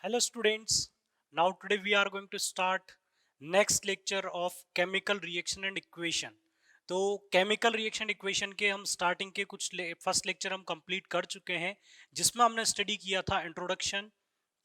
Hello students, now today we are going to start next lecture of chemical reaction and equation. तो chemical reaction equation के हम starting के कुछ first lecture हम complete कर चुके हैं जिसमें हमने स्टडी किया था इंट्रोडक्शन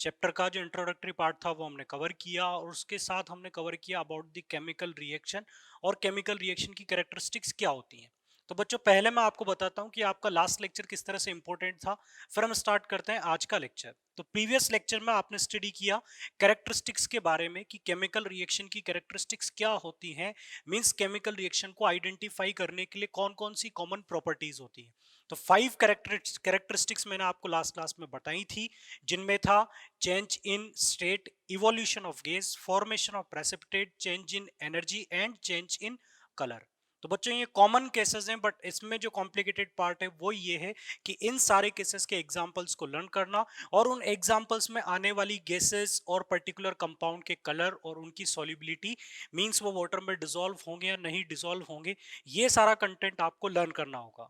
चैप्टर का जो इंट्रोडक्टरी पार्ट था वो हमने कवर किया और उसके साथ हमने कवर किया अबाउट द केमिकल रिएक्शन और केमिकल रिएक्शन की कैरेक्टरिस्टिक्स क्या होती हैं। तो बच्चों पहले मैं आपको बताता हूं कि आपका लास्ट लेक्चर किस तरह से इंपॉर्टेंट था, फिर हम स्टार्ट करते हैं आज का लेक्चर। तो प्रीवियस लेक्चर में आपने स्टडी किया कैरेक्टरिस्टिक्स के बारे में कि केमिकल रिएक्शन की कैरेक्टरिस्टिक्स क्या होती हैं, मींस केमिकल रिएक्शन को आइडेंटिफाई करने के लिए कौन कौन सी कॉमन प्रॉपर्टीज होती हैं। तो 5 कैरेक्टरिस्टिक्स मैंने आपको लास्ट क्लास में बताई थी, जिनमें था change in state, evolution of gas, formation of precipitate, change in energy and change in colour. तो बच्चों ये कॉमन केसेस हैं, बट इसमें जो कॉम्प्लिकेटेड पार्ट है वो ये है कि इन सारे केसेस के एग्जांपल्स को लर्न करना और उन एग्जांपल्स में आने वाली गैसेस और पर्टिकुलर कंपाउंड के कलर और उनकी सॉल्युबिलिटी, मींस वो वाटर में डिसॉल्व होंगे या नहीं डिसॉल्व होंगे, ये सारा कंटेंट आपको लर्न करना होगा।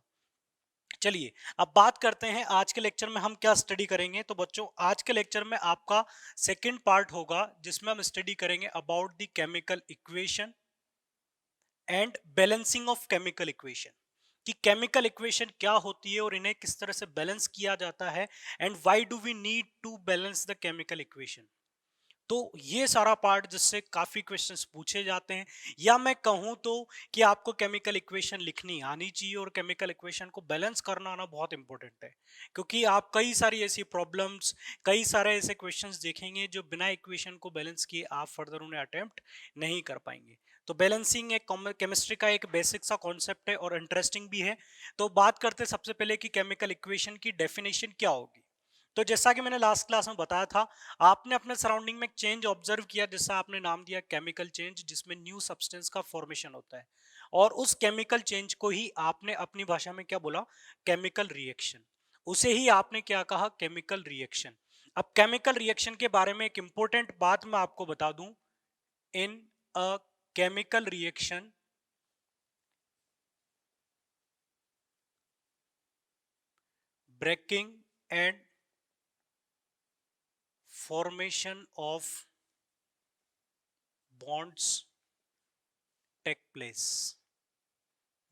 चलिए अब बात करते हैं आज के लेक्चर में हम क्या स्टडी करेंगे। तो बच्चों आज के लेक्चर में आपका सेकंड पार्ट होगा जिसमें हम स्टडी करेंगे about the chemical equation and balancing of chemical equation, कि केमिकल इक्वेशन क्या होती है और इन्हें किस तरह से बैलेंस किया जाता है and why do we need to balance the chemical equation. तो ये सारा पार्ट जिससे काफी क्वेश्चंस पूछे जाते हैं, या मैं कहूं तो कि आपको केमिकल इक्वेशन लिखनी आनी चाहिए और केमिकल इक्वेशन को बैलेंस करना आना बहुत इंपॉर्टेंट है, क्योंकि आप कई सारी ऐसी प्रॉब्लम्स, कई सारे ऐसे क्वेश्चंस देखेंगे जो बिना इक्वेशन को बैलेंस किए आप फर्दर उन्हें अटेम्प्ट नहीं कर पाएंगे। तो बैलेंसिंग एक केमिस्ट्री का एक बेसिक सा कॉन्सेप्ट है और इंटरेस्टिंग भी है। तो बात करते सबसे पहले कि केमिकल इक्वेशन की डेफिनेशन क्या होगी। तो जैसा कि मैंने लास्ट क्लास में बताया था, आपने अपने सराउंडिंग में एक चेंज ऑब्जर्व किया जिसका आपने नाम दिया केमिकल चेंज, जिसमें न्यू सब्सटेंस का फॉर्मेशन होता है, और उस केमिकल चेंज को ही आपने अपनी भाषा में क्या बोला, केमिकल रिएक्शन। उसे ही आपने क्या कहा, केमिकल रिएक्शन। अब केमिकल रिएक्शन के बारे में एक इंपॉर्टेंट बात मैं आपको बता दूं, in a chemical reaction breaking and formation of bonds take place.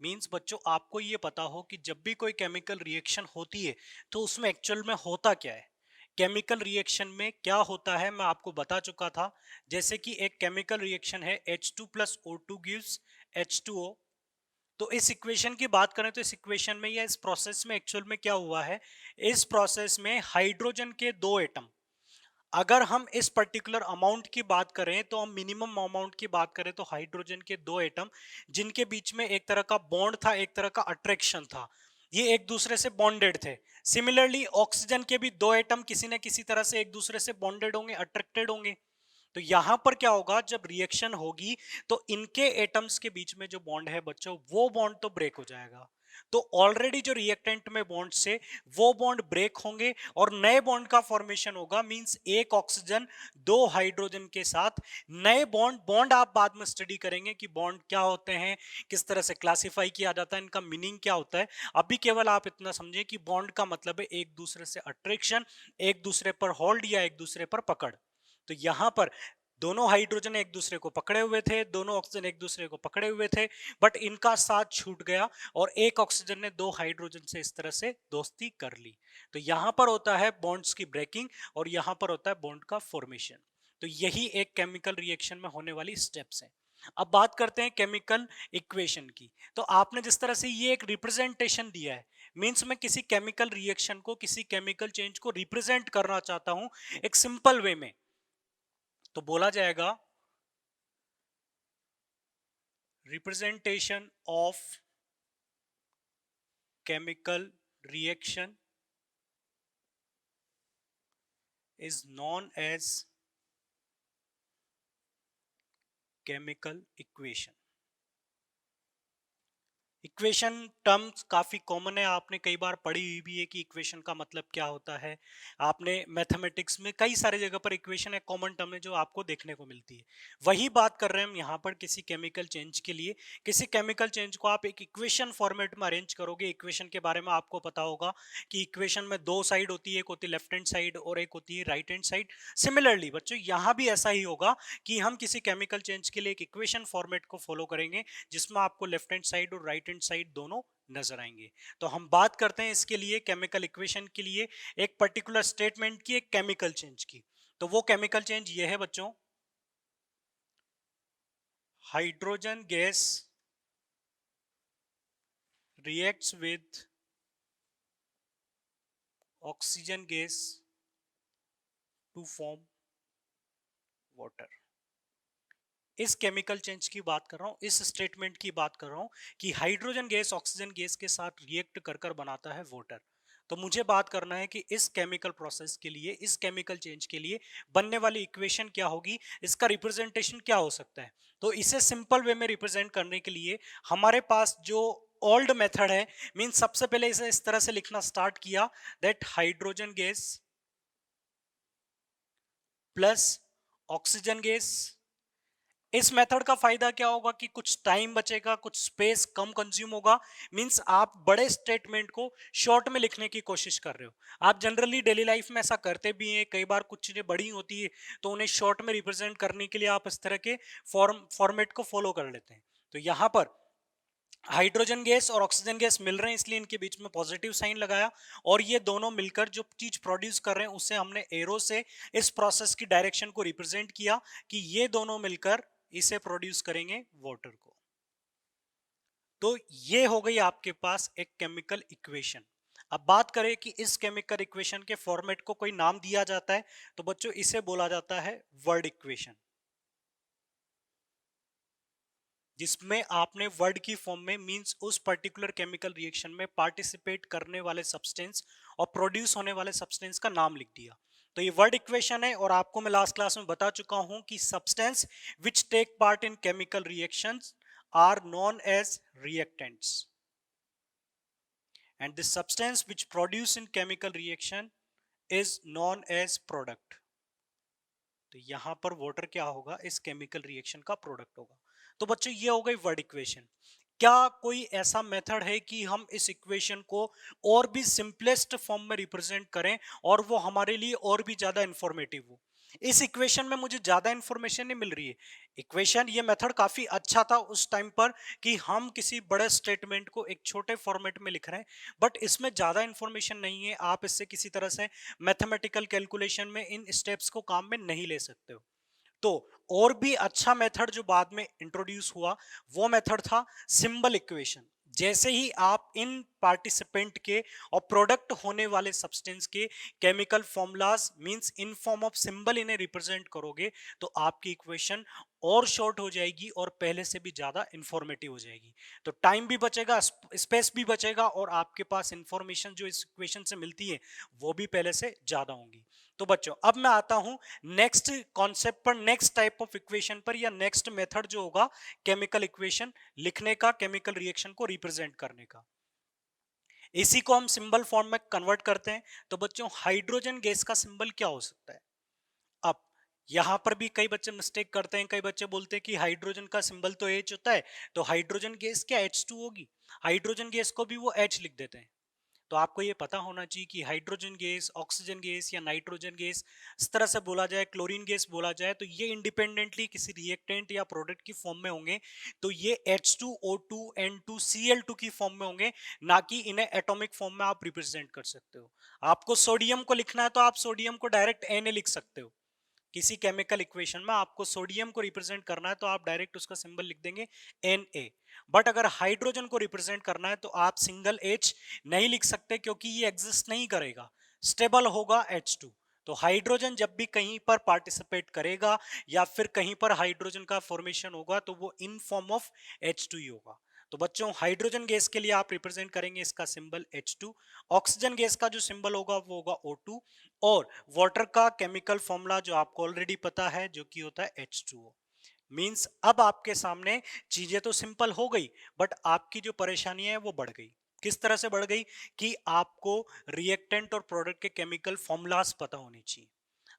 Means बच्चों आपको ये पता हो कि जब भी कोई केमिकल रिएक्शन होती है तो उसमें एक्चुअल में होता क्या है। केमिकल रिएक्शन में क्या होता है मैं आपको बता चुका था। जैसे कि एक केमिकल रिएक्शन है H2 plus O2 gives H2O। तो इस इक्वेशन की बात करें तो इस इक्वेशन में या इस प्रोसेस में एक्चुअल में क्या हुआ है, इस प्रोसेस में हाइड्रोजन के दो एटम, अगर हम इस पर्टिकुलर अमाउंट की बात करें तो हम मिनिमम अमाउंट की बात करें तो हाइड्रोजन के दो एटम जिनके बीच में एक तरह का बॉन्ड था, एक तरह का अट्रैक्शन था, ये एक दूसरे से बॉन्डेड थे। सिमिलरली ऑक्सीजन के भी दो एटम किसी न किसी तरह से एक दूसरे से बॉन्डेड होंगे, अट्रैक्टेड होंगे। तो यहां पर क्या होगा, जब रिएक्शन होगी तो इनके एटम्स के बीच में जो बॉन्ड है बच्चों, वो बॉन्ड तो ब्रेक हो जाएगा। तो ऑलरेडी जो रिएक्टेंट में बॉन्ड से वो बॉन्ड ब्रेक होंगे और नए बॉन्ड का फॉर्मेशन होगा। मींस एक ऑक्सीजन दो हाइड्रोजन के साथ नए बॉन्ड, बॉन्ड आप बाद में स्टडी करेंगे कि बॉन्ड क्या होते हैं, किस तरह से क्लासिफाई किया जाता है, इनका मीनिंग क्या होता है। अभी केवल आप इतना समझे कि बॉन्ड का मतलब है एक दूसरे से अट्रैक्शन, एक दूसरे पर होल्ड या एक दूसरे पर पकड़। तो यहां पर दोनों हाइड्रोजन एक दूसरे को पकड़े हुए थे, दोनों ऑक्सीजन एक दूसरे को पकड़े हुए थे, बट इनका साथ छूट गया और एक ऑक्सीजन ने दो हाइड्रोजन से इस तरह से दोस्ती कर ली। तो यहां पर होता है बॉन्ड्स की ब्रेकिंग और यहां पर होता है बॉन्ड का फॉर्मेशन। तो यही एक केमिकल रिएक्शन में होने वाली स्टेप्स हैं। अब बात करते हैं केमिकल इक्वेशन की। तो आपने जिस तरह से ये एक रिप्रेजेंटेशन दिया है, मींस मैं किसी केमिकल रिएक्शन को, किसी केमिकल चेंज को रिप्रेजेंट करना चाहता हूं एक सिंपल वे में, तो बोला जाएगा representation of chemical reaction is known as chemical equation। Equation terms काफी कॉमन है, आपने कई बार पढ़ी हुई भी है कि इक्वेशन का मतलब क्या होता है। आपने मैथमेटिक्स में कई सारे जगह पर इक्वेशन है, कॉमन टर्म है जो आपको देखने को मिलती है। वही बात कर रहे हैं हम यहाँ पर किसी केमिकल चेंज के लिए। किसी केमिकल चेंज को आप एक इक्वेशन फॉर्मेट में अरेंज करोगे। इक्वेशन के बारे में आपको पता होगा कि इक्वेशन में दो साइड होती है, एक होती है लेफ्ट हैंड साइड और एक होती है राइट हैंड साइड। सिमिलरली बच्चों यहाँ भी ऐसा ही होगा कि हम किसी केमिकल चेंज के लिए एक इक्वेशन फॉर्मेट को फॉलो करेंगे जिसमें आपको लेफ्ट हैंड साइड और राइट हैंड साइड दोनों नजर आएंगे। तो हम बात करते हैं इसके लिए केमिकल इक्वेशन के लिए एक पर्टिकुलर स्टेटमेंट की, एक केमिकल चेंज की। तो वो केमिकल चेंज ये है बच्चों, hydrogen gas reacts with oxygen gas to form water. इस केमिकल चेंज की बात कर रहा हूं, इस स्टेटमेंट की बात कर रहा हूं कि हाइड्रोजन गैस ऑक्सीजन गैस के साथ रिएक्ट कर कर बनाता है वाटर। तो मुझे बात करना है कि इस केमिकल प्रोसेस के लिए, इस केमिकल चेंज के लिए बनने वाली इक्वेशन क्या होगी, इसका रिप्रेजेंटेशन क्या हो सकता है। तो इसे सिंपल वे में रिप्रेजेंट करने के लिए हमारे पास जो ओल्ड मेथड है, मीन सबसे पहले इसे इस तरह से लिखना स्टार्ट किया, that hydrogen gas plus oxygen gas. इस मेथड का फायदा क्या होगा कि कुछ टाइम बचेगा, कुछ स्पेस कम कंज्यूम होगा। मींस आप बड़े स्टेटमेंट को शॉर्ट में लिखने की कोशिश कर रहे हो। आप जनरली डेली लाइफ में ऐसा करते भी हैं, कई बार कुछ चीजें बड़ी होती है तो उन्हें शॉर्ट में रिप्रेजेंट करने के लिए आप इस तरह के फॉर्मेट को फॉलो कर लेते हैं। तो यहां पर हाइड्रोजन गैस और ऑक्सीजन गैस मिल रहे हैं इसलिए इनके बीच में पॉजिटिव साइन लगाया, और ये दोनों मिलकर जो चीज प्रोड्यूस कर रहे हैं उसे हमने एरो से इस प्रोसेस की डायरेक्शन को रिप्रेजेंट किया कि ये दोनों मिलकर इसे प्रोड्यूस करेंगे वाटर को। तो ये हो गई आपके पास एक केमिकल इक्वेशन। अब बात करें कि इस केमिकल इक्वेशन के फॉर्मेट को कोई नाम दिया जाता है, तो बच्चों इसे बोला जाता है वर्ड इक्वेशन, जिसमें आपने वर्ड की फॉर्म में मींस उस पर्टिकुलर केमिकल रिएक्शन में पार्टिसिपेट करने वाले सब्सटेंस और प्रोड्यूस होने वाले सब्सटेंस का नाम लिख दिया। तो ये वर्ड इक्वेशन है, और आपको मैं लास्ट क्लास में बता चुका हूं कि substance which take part in chemical reactions are known as reactants and the substance which produce in chemical reaction is known as product। तो यहां पर वाटर क्या होगा, इस केमिकल रिएक्शन का प्रोडक्ट होगा। तो बच्चों ये हो गई वर्ड इक्वेशन। क्या कोई ऐसा मेथड है कि हम इस इक्वेशन को और भी सिंपलेस्ट फॉर्म में रिप्रेजेंट करें और वो हमारे लिए और भी ज्यादा इंफॉर्मेटिव हो। इस इक्वेशन में मुझे ज्यादा इंफॉर्मेशन नहीं मिल रही है। इक्वेशन, ये मेथड काफी अच्छा था उस टाइम पर कि हम किसी बड़े स्टेटमेंट को एक छोटे फॉर्मेट में लिख रहे हैं, बट इसमें ज्यादा इंफॉर्मेशन नहीं है। आप इससे किसी तरह से मैथमेटिकल कैलकुलेशन में इन स्टेप्स को काम में नहीं ले सकते हो। तो और भी अच्छा मेथड जो बाद में इंट्रोड्यूस हुआ वो मेथड था सिंबल इक्वेशन। जैसे ही आप इन पार्टिसिपेंट के और प्रोडक्ट होने वाले सब्सटेंस के chemical formulas means in form of symbol इन्हें रिप्रेजेंट करोगे तो आपकी इक्वेशन और शॉर्ट हो जाएगी और पहले से भी ज्यादा इंफॉर्मेटिव हो जाएगी। तो टाइम भी बचेगा, स्पेस भी बचेगा, और आपके पास इंफॉर्मेशन जो इस इक्वेशन से मिलती है वो भी पहले से ज्यादा होंगी। तो बच्चों अब मैं आता हूं नेक्स्ट कॉन्सेप्ट पर, नेक्स्ट टाइप ऑफ इक्वेशन पर, या नेक्स्ट मेथड जो होगा केमिकल इक्वेशन लिखने का, केमिकल रिएक्शन को रिप्रेजेंट करने का। इसी को हम सिंबल फॉर्म में कन्वर्ट करते हैं। तो बच्चों हाइड्रोजन गैस का सिंबल क्या हो सकता है। अब यहां पर भी कई बच्चे मिस्टेक करते हैं, कई बच्चे बोलते हैं कि हाइड्रोजन का सिंबल तो H होता है, तो हाइड्रोजन गैस क्या H2 होगी। हाइड्रोजन गैस को भी वो H लिख देते हैं। तो आपको ये पता होना चाहिए कि हाइड्रोजन गैस, ऑक्सीजन गैस या नाइट्रोजन गैस, इस तरह से बोला जाए, क्लोरीन गैस बोला जाए, तो ये इंडिपेंडेंटली किसी रिएक्टेंट या प्रोडक्ट की फॉर्म में होंगे। तो ये H2O2 N2Cl2 की फॉर्म में होंगे, ना कि इन्हें एटॉमिक फॉर्म में आप रिप्रेजेंट कर सकते हो। आपको सोडियम को लिखना है तो आप सोडियम को डायरेक्ट Na लिख सकते हो। किसी केमिकल इक्वेशन में आपको सोडियम को रिप्रेजेंट करना है तो आप डायरेक्ट उसका सिंबल लिख देंगे Na। बट अगर हाइड्रोजन को रिप्रेजेंट करना है तो आप सिंगल H नहीं लिख सकते, क्योंकि ये एग्जिस्ट नहीं करेगा, स्टेबल होगा H2। तो हाइड्रोजन जब भी कहीं पर पार्टिसिपेट करेगा या फिर कहीं पर हाइड्रोजन का फॉर्मेशन होगा तो वो इन फॉर्म ऑफ H2 ही होगा। तो बच्चों हाइड्रोजन गैस के लिए आप रिप्रेजेंट करेंगे इसका सिंबल H2। ऑक्सीजन गैस का जो सिंबल होगा वो होगा O2, और वाटर का केमिकल फॉर्मूला जो आपको ऑलरेडी पता है जो कि होता है H2O। मींस अब आपके सामने चीजें तो सिंपल हो गई, बट आपकी जो परेशानी है वो बढ़ गई। किस तरह से बढ़ गई कि आपको रिएक्टेंट और प्रोडक्ट के केमिकल फॉर्मूलाज पता होनी चाहिए।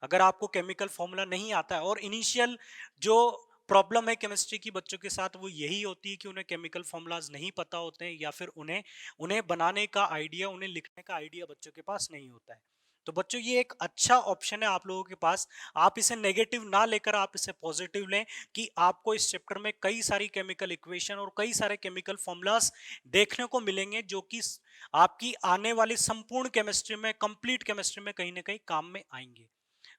अगर आपको केमिकल फॉर्मूला नहीं आता है, और इनिशियल जो प्रॉब्लम है केमिस्ट्री की बच्चों के साथ वो यही होती है कि उन्हें केमिकल फॉर्मूलाज नहीं पता होते हैं, या फिर उन्हें उन्हें बनाने का आइडिया, उन्हें लिखने का आइडिया बच्चों के पास नहीं होता है। तो बच्चों ये एक अच्छा ऑप्शन है आप लोगों के पास। आप इसे नेगेटिव ना लेकर आप इसे पॉजिटिव लें कि आपको इस चैप्टर में कई सारी केमिकल इक्वेशन और कई सारे केमिकल फॉर्मूलाज देखने को मिलेंगे, जो कि आपकी आने वाली संपूर्ण केमिस्ट्री में, कंप्लीट केमिस्ट्री में कहीं ना कहीं काम में आएंगे।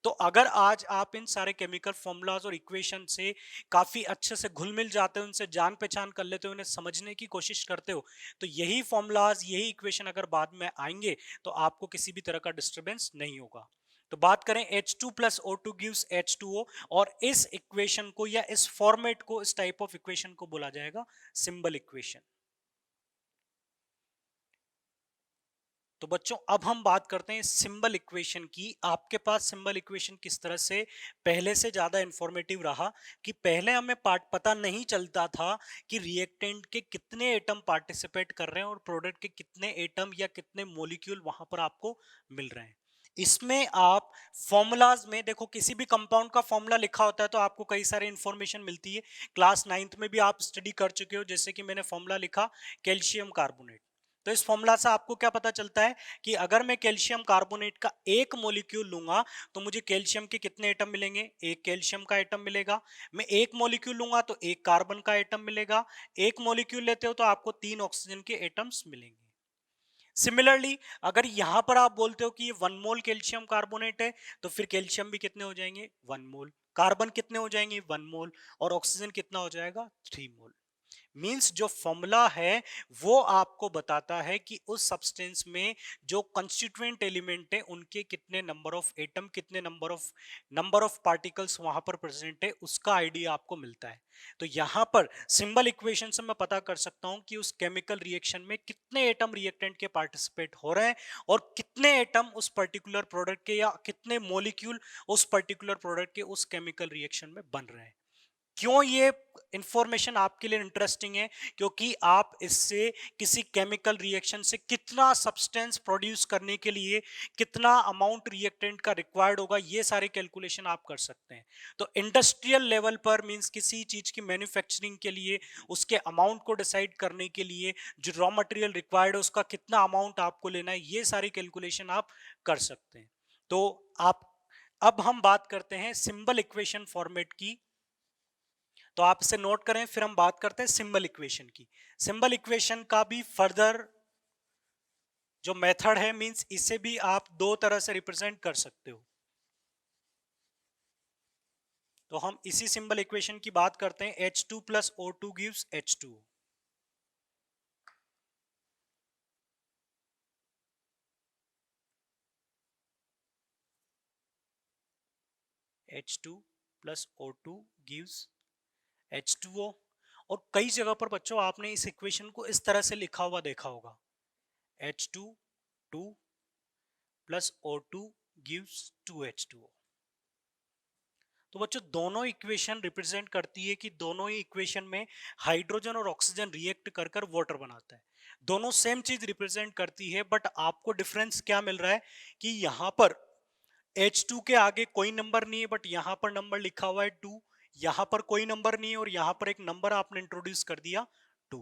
तो अगर आज आप इन सारे केमिकल फॉर्मूलाज और इक्वेशन से काफी अच्छे से घुल मिल जाते हो, उनसे जान पहचान कर लेते हो, उन्हें समझने की कोशिश करते हो, तो यही फॉर्मूलाज, यही इक्वेशन अगर बाद में आएंगे तो आपको किसी भी तरह का डिस्टरबेंस नहीं होगा। तो बात करें H2 plus O2 gives H2O, और इस इक्वेशन को या इस फॉर्मेट को, इस टाइप ऑफ इक्वेशन को बोला जाएगा सिंबल इक्वेशन। तो बच्चों अब हम बात करते हैं सिंबल इक्वेशन की। आपके पास सिंबल इक्वेशन किस तरह से पहले से ज्यादा इंफॉर्मेटिव रहा, कि पहले हमें पार्ट पता नहीं चलता था कि रिएक्टेंट के कितने एटम पार्टिसिपेट कर रहे हैं और प्रोडक्ट के कितने एटम या कितने मॉलिक्यूल वहां पर आपको मिल रहे हैं। इसमें आप फॉर्मूलाज में देखो, किसी भी कंपाउंड का फॉर्मूला लिखा होता है तो आपको कई सारी इंफॉर्मेशन मिलती है। क्लास 9th में भी आप स्टडी कर चुके हो, जैसे कि मैंने फॉर्मूला लिखा कैल्शियम कार्बोनेट। तो इस फॉर्मूला से आपको क्या पता चलता है कि अगर मैं कैल्शियम कार्बोनेट का एक मॉलिक्यूल लूंगा तो मुझे कैल्शियम के कितने एटम मिलेंगे, एक कैल्शियम का एटम मिलेगा। मैं एक मॉलिक्यूल लूंगा तो एक कार्बन का एटम मिलेगा। एक मॉलिक्यूल लेते हो तो आपको 3 ऑक्सीजन के एटम्स मिलेंगे। सिमिलरली अगर यहां पर आप बोलते हो कि ये 1 मोल कैल्शियम कार्बोनेट है, तो फिर कैल्शियम भी कितने हो जाएंगे, 1 मोल। कार्बन कितने हो जाएंगे, 1 मोल। और ऑक्सीजन कितना हो जाएगा, 3 मोल। मींस जो फॉर्मूला है वो आपको बताता है कि उस सब्सटेंस में जो कंस्टिट्यूएंट एलिमेंट है उनके कितने नंबर ऑफ एटम, कितने नंबर ऑफ पार्टिकल्स वहां पर प्रेजेंट है, उसका आइडिया आपको मिलता है। तो यहां पर सिंबल इक्वेशन से मैं पता कर सकता हूं कि उस केमिकल रिएक्शन में कितने एटम रिएक्टेंट के पार्टिसिपेट हो रहे हैं, और कितने एटम उस पर्टिकुलर प्रोडक्ट के, या कितने मॉलिक्यूल उस पर्टिकुलर प्रोडक्ट के उस केमिकल रिएक्शन में बन रहे हैं। क्यों ये इंफॉर्मेशन आपके लिए इंटरेस्टिंग है, क्योंकि आप इससे किसी केमिकल रिएक्शन से कितना सब्सटेंस प्रोड्यूस करने के लिए कितना अमाउंट रिएक्टेंट का रिक्वायर्ड होगा, ये सारे कैलकुलेशन आप कर सकते हैं। तो इंडस्ट्रियल लेवल पर, मींस किसी चीज की मैन्युफैक्चरिंग के लिए उसके अमाउंट को डिसाइड करने के लिए जो रॉ मटेरियल रिक्वायर्ड है उसका कितना अमाउंट आपको लेना है, ये सारी कैलकुलेशन आप कर सकते हैं। तो आप, अब हम बात करते हैं सिंबल इक्वेशन फॉर्मेट की। तो आप इसे नोट करें, फिर हम बात करते हैं सिंबल इक्वेशन की। सिंबल इक्वेशन का भी फर्दर जो मेथड है, मींस इसे भी आप दो तरह से रिप्रेजेंट कर सकते हो। तो हम इसी सिंबल इक्वेशन की बात करते हैं। H2 plus O2 gives H2O। H2 plus O2 gives H2O। और कई जगह पर बच्चों आपने इस इक्वेशन को इस तरह से लिखा हुआ देखा होगा, H2 2 plus O2 gives 2H2O। तो बच्चों दोनों इक्वेशन रिप्रेजेंट करती है कि दोनों ही इक्वेशन में हाइड्रोजन और ऑक्सीजन रिएक्ट कर कर वाटर बनाता है। दोनों सेम चीज रिप्रेजेंट करती है, बट आपको डिफरेंस क्या मिल रहा है कि यहां पर H2 के आगे कोई नंबर नहीं है, बट यहां पर नंबर लिखा हुआ है 2। यहां पर कोई नंबर नहीं है और यहां पर एक नंबर आपने इंट्रोड्यूस कर दिया 2।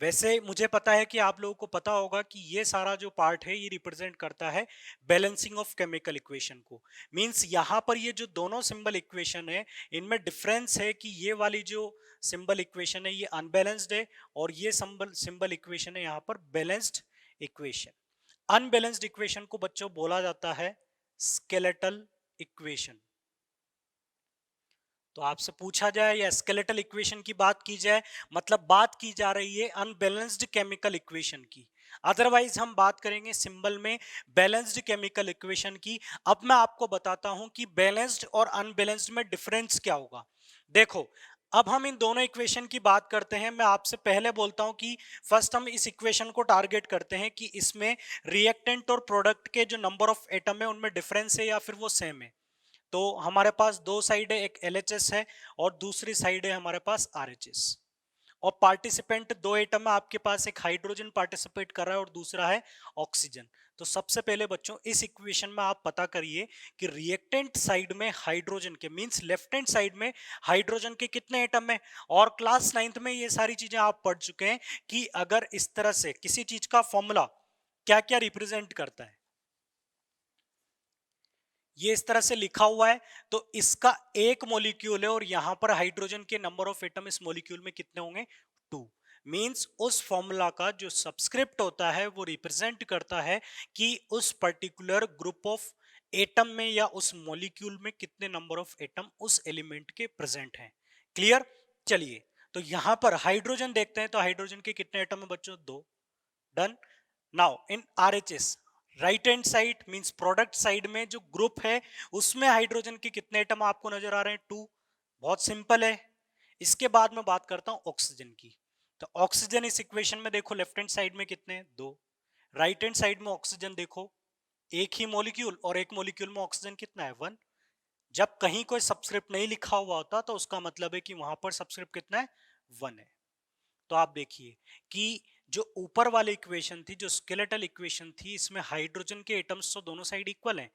वैसे मुझे पता है कि आप लोगों को पता होगा कि ये सारा जो पार्ट है ये रिप्रेजेंट करता है बैलेंसिंग ऑफ केमिकल इक्वेशन को। मींस यहाँ पर ये जो दोनों सिंबल इक्वेशन है इनमें डिफरेंस है कि ये वाली जो सिंबल इक्वेशन है ये अनबैलेंस्ड है, और ये सिंबल सिंबल इक्वेशन है यहाँ पर बैलेंस्ड इक्वेशन। अनबैलेंस्ड इक्वेशन को बच्चों बोला जाता है स्केलेटल इक्वेशन। तो आपसे पूछा जाए या स्केलेटल इक्वेशन की बात की जाए, मतलब बात की जा रही है अनबैलेंस्ड केमिकल इक्वेशन की। अदरवाइज हम बात करेंगे सिंबल में बैलेंस्ड केमिकल इक्वेशन की। अब मैं आपको बताता हूं कि बैलेंस्ड और अनबैलेंस्ड में डिफरेंस क्या होगा। देखो, अब हम इन दोनों इक्वेशन की बात करते हैं। मैं आपसे पहले बोलता हूं कि फर्स्ट हम इस इक्वेशन को टारगेट करते हैं कि इसमें रिएक्टेंट और प्रोडक्ट के जो नंबर ऑफ एटम है उनमें डिफरेंस है या फिर वो सेम है। तो हमारे पास दो साइड है, एक LHS है और दूसरी साइड है हमारे पास RHS। और पार्टिसिपेंट दो एटम में आपके पास एक हाइड्रोजन पार्टिसिपेट कर रहा है और दूसरा है ऑक्सीजन। तो सबसे पहले बच्चों इस इक्वेशन में आप पता करिए कि रिएक्टेंट साइड में हाइड्रोजन के मींस लेफ्ट हैंड साइड में हाइड्रोजन के कितने एटम है। और क्लास 9th में ये सारी चीजें आप पढ़ चुके हैं कि अगर इस तरह से किसी चीज का फॉर्मूला क्या क्या रिप्रेजेंट करता है, ये इस तरह से लिखा हुआ है तो इसका एक मॉलिक्यूल है और यहां पर हाइड्रोजन के नंबर ऑफ एटम इस मॉलिक्यूल में कितने होंगे, 2। मींस उस फॉर्मूला का जो सबस्क्रिप्ट होता है वो रिप्रेजेंट करता है कि उस पर्टिकुलर ग्रुप ऑफ एटम में या उस मॉलिक्यूल में कितने नंबर ऑफ एटम उस एलिमेंट के प्रेजेंट हैं। क्लियर? चलिए तो यहां पर हाइड्रोजन देखते हैं, तो हाइड्रोजन के कितने एटम है बच्चों, 2। Done. Now in RHS right hand side means product side में जो ग्रुप है उसमें हाइड्रोजन के कितने एटम आपको नजर आ रहे हैं, 2। बहुत सिंपल है। इसके बाद में बात करता हूं ऑक्सीजन की। तो ऑक्सीजन इस इक्वेशन में देखो लेफ्ट हैंड साइड में कितने हैं, 2। राइट हैंड साइड में ऑक्सीजन देखो एक ही मॉलिक्यूल और एक मॉलिक्यूल में ऑक्सीजन कितना है, 1। जब कहीं कोई सबस्क्रिप्ट नहीं लिखा हुआ होता तो उसका मतलब है कि वहां पर सबस्क्रिप्ट कितना है, 1 है। तो आप देखिए कि जो ऊपर वाली इक्वेशन थी, जो स्केलेटल इक्वेशन थी, इसमें हाइड्रोजन के एटम्स तो दोनों साइड इक्वल हैं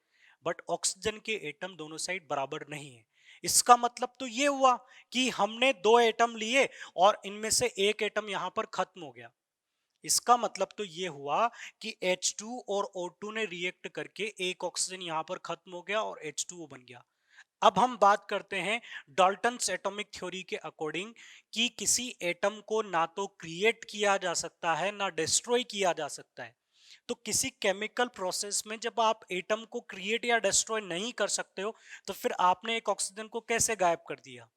बट ऑक्सीजन के एटम दोनों साइड बराबर नहीं है। इसका मतलब तो ये हुआ कि हमने दो एटम लिए और इनमें से एक एटम यहां पर खत्म हो गया। इसका मतलब तो ये हुआ कि H2 और O2 ने रिएक्ट करके एक ऑक्सीजन यहां पर खत्म हो गया और H2O बन गया। अब हम बात करते हैं डाल्टन्स एटॉमिक थ्योरी के अकॉर्डिंग कि किसी एटम को ना तो क्रिएट किया जा सकता है ना डिस्ट्रॉय किया जा सकता है। तो किसी केमिकल प्रोसेस में जब आप एटम को क्रिएट या डिस्ट्रॉय नहीं कर सकते हो तो फिर आपने एक ऑक्सीजन को कैसे गायब कर दिया।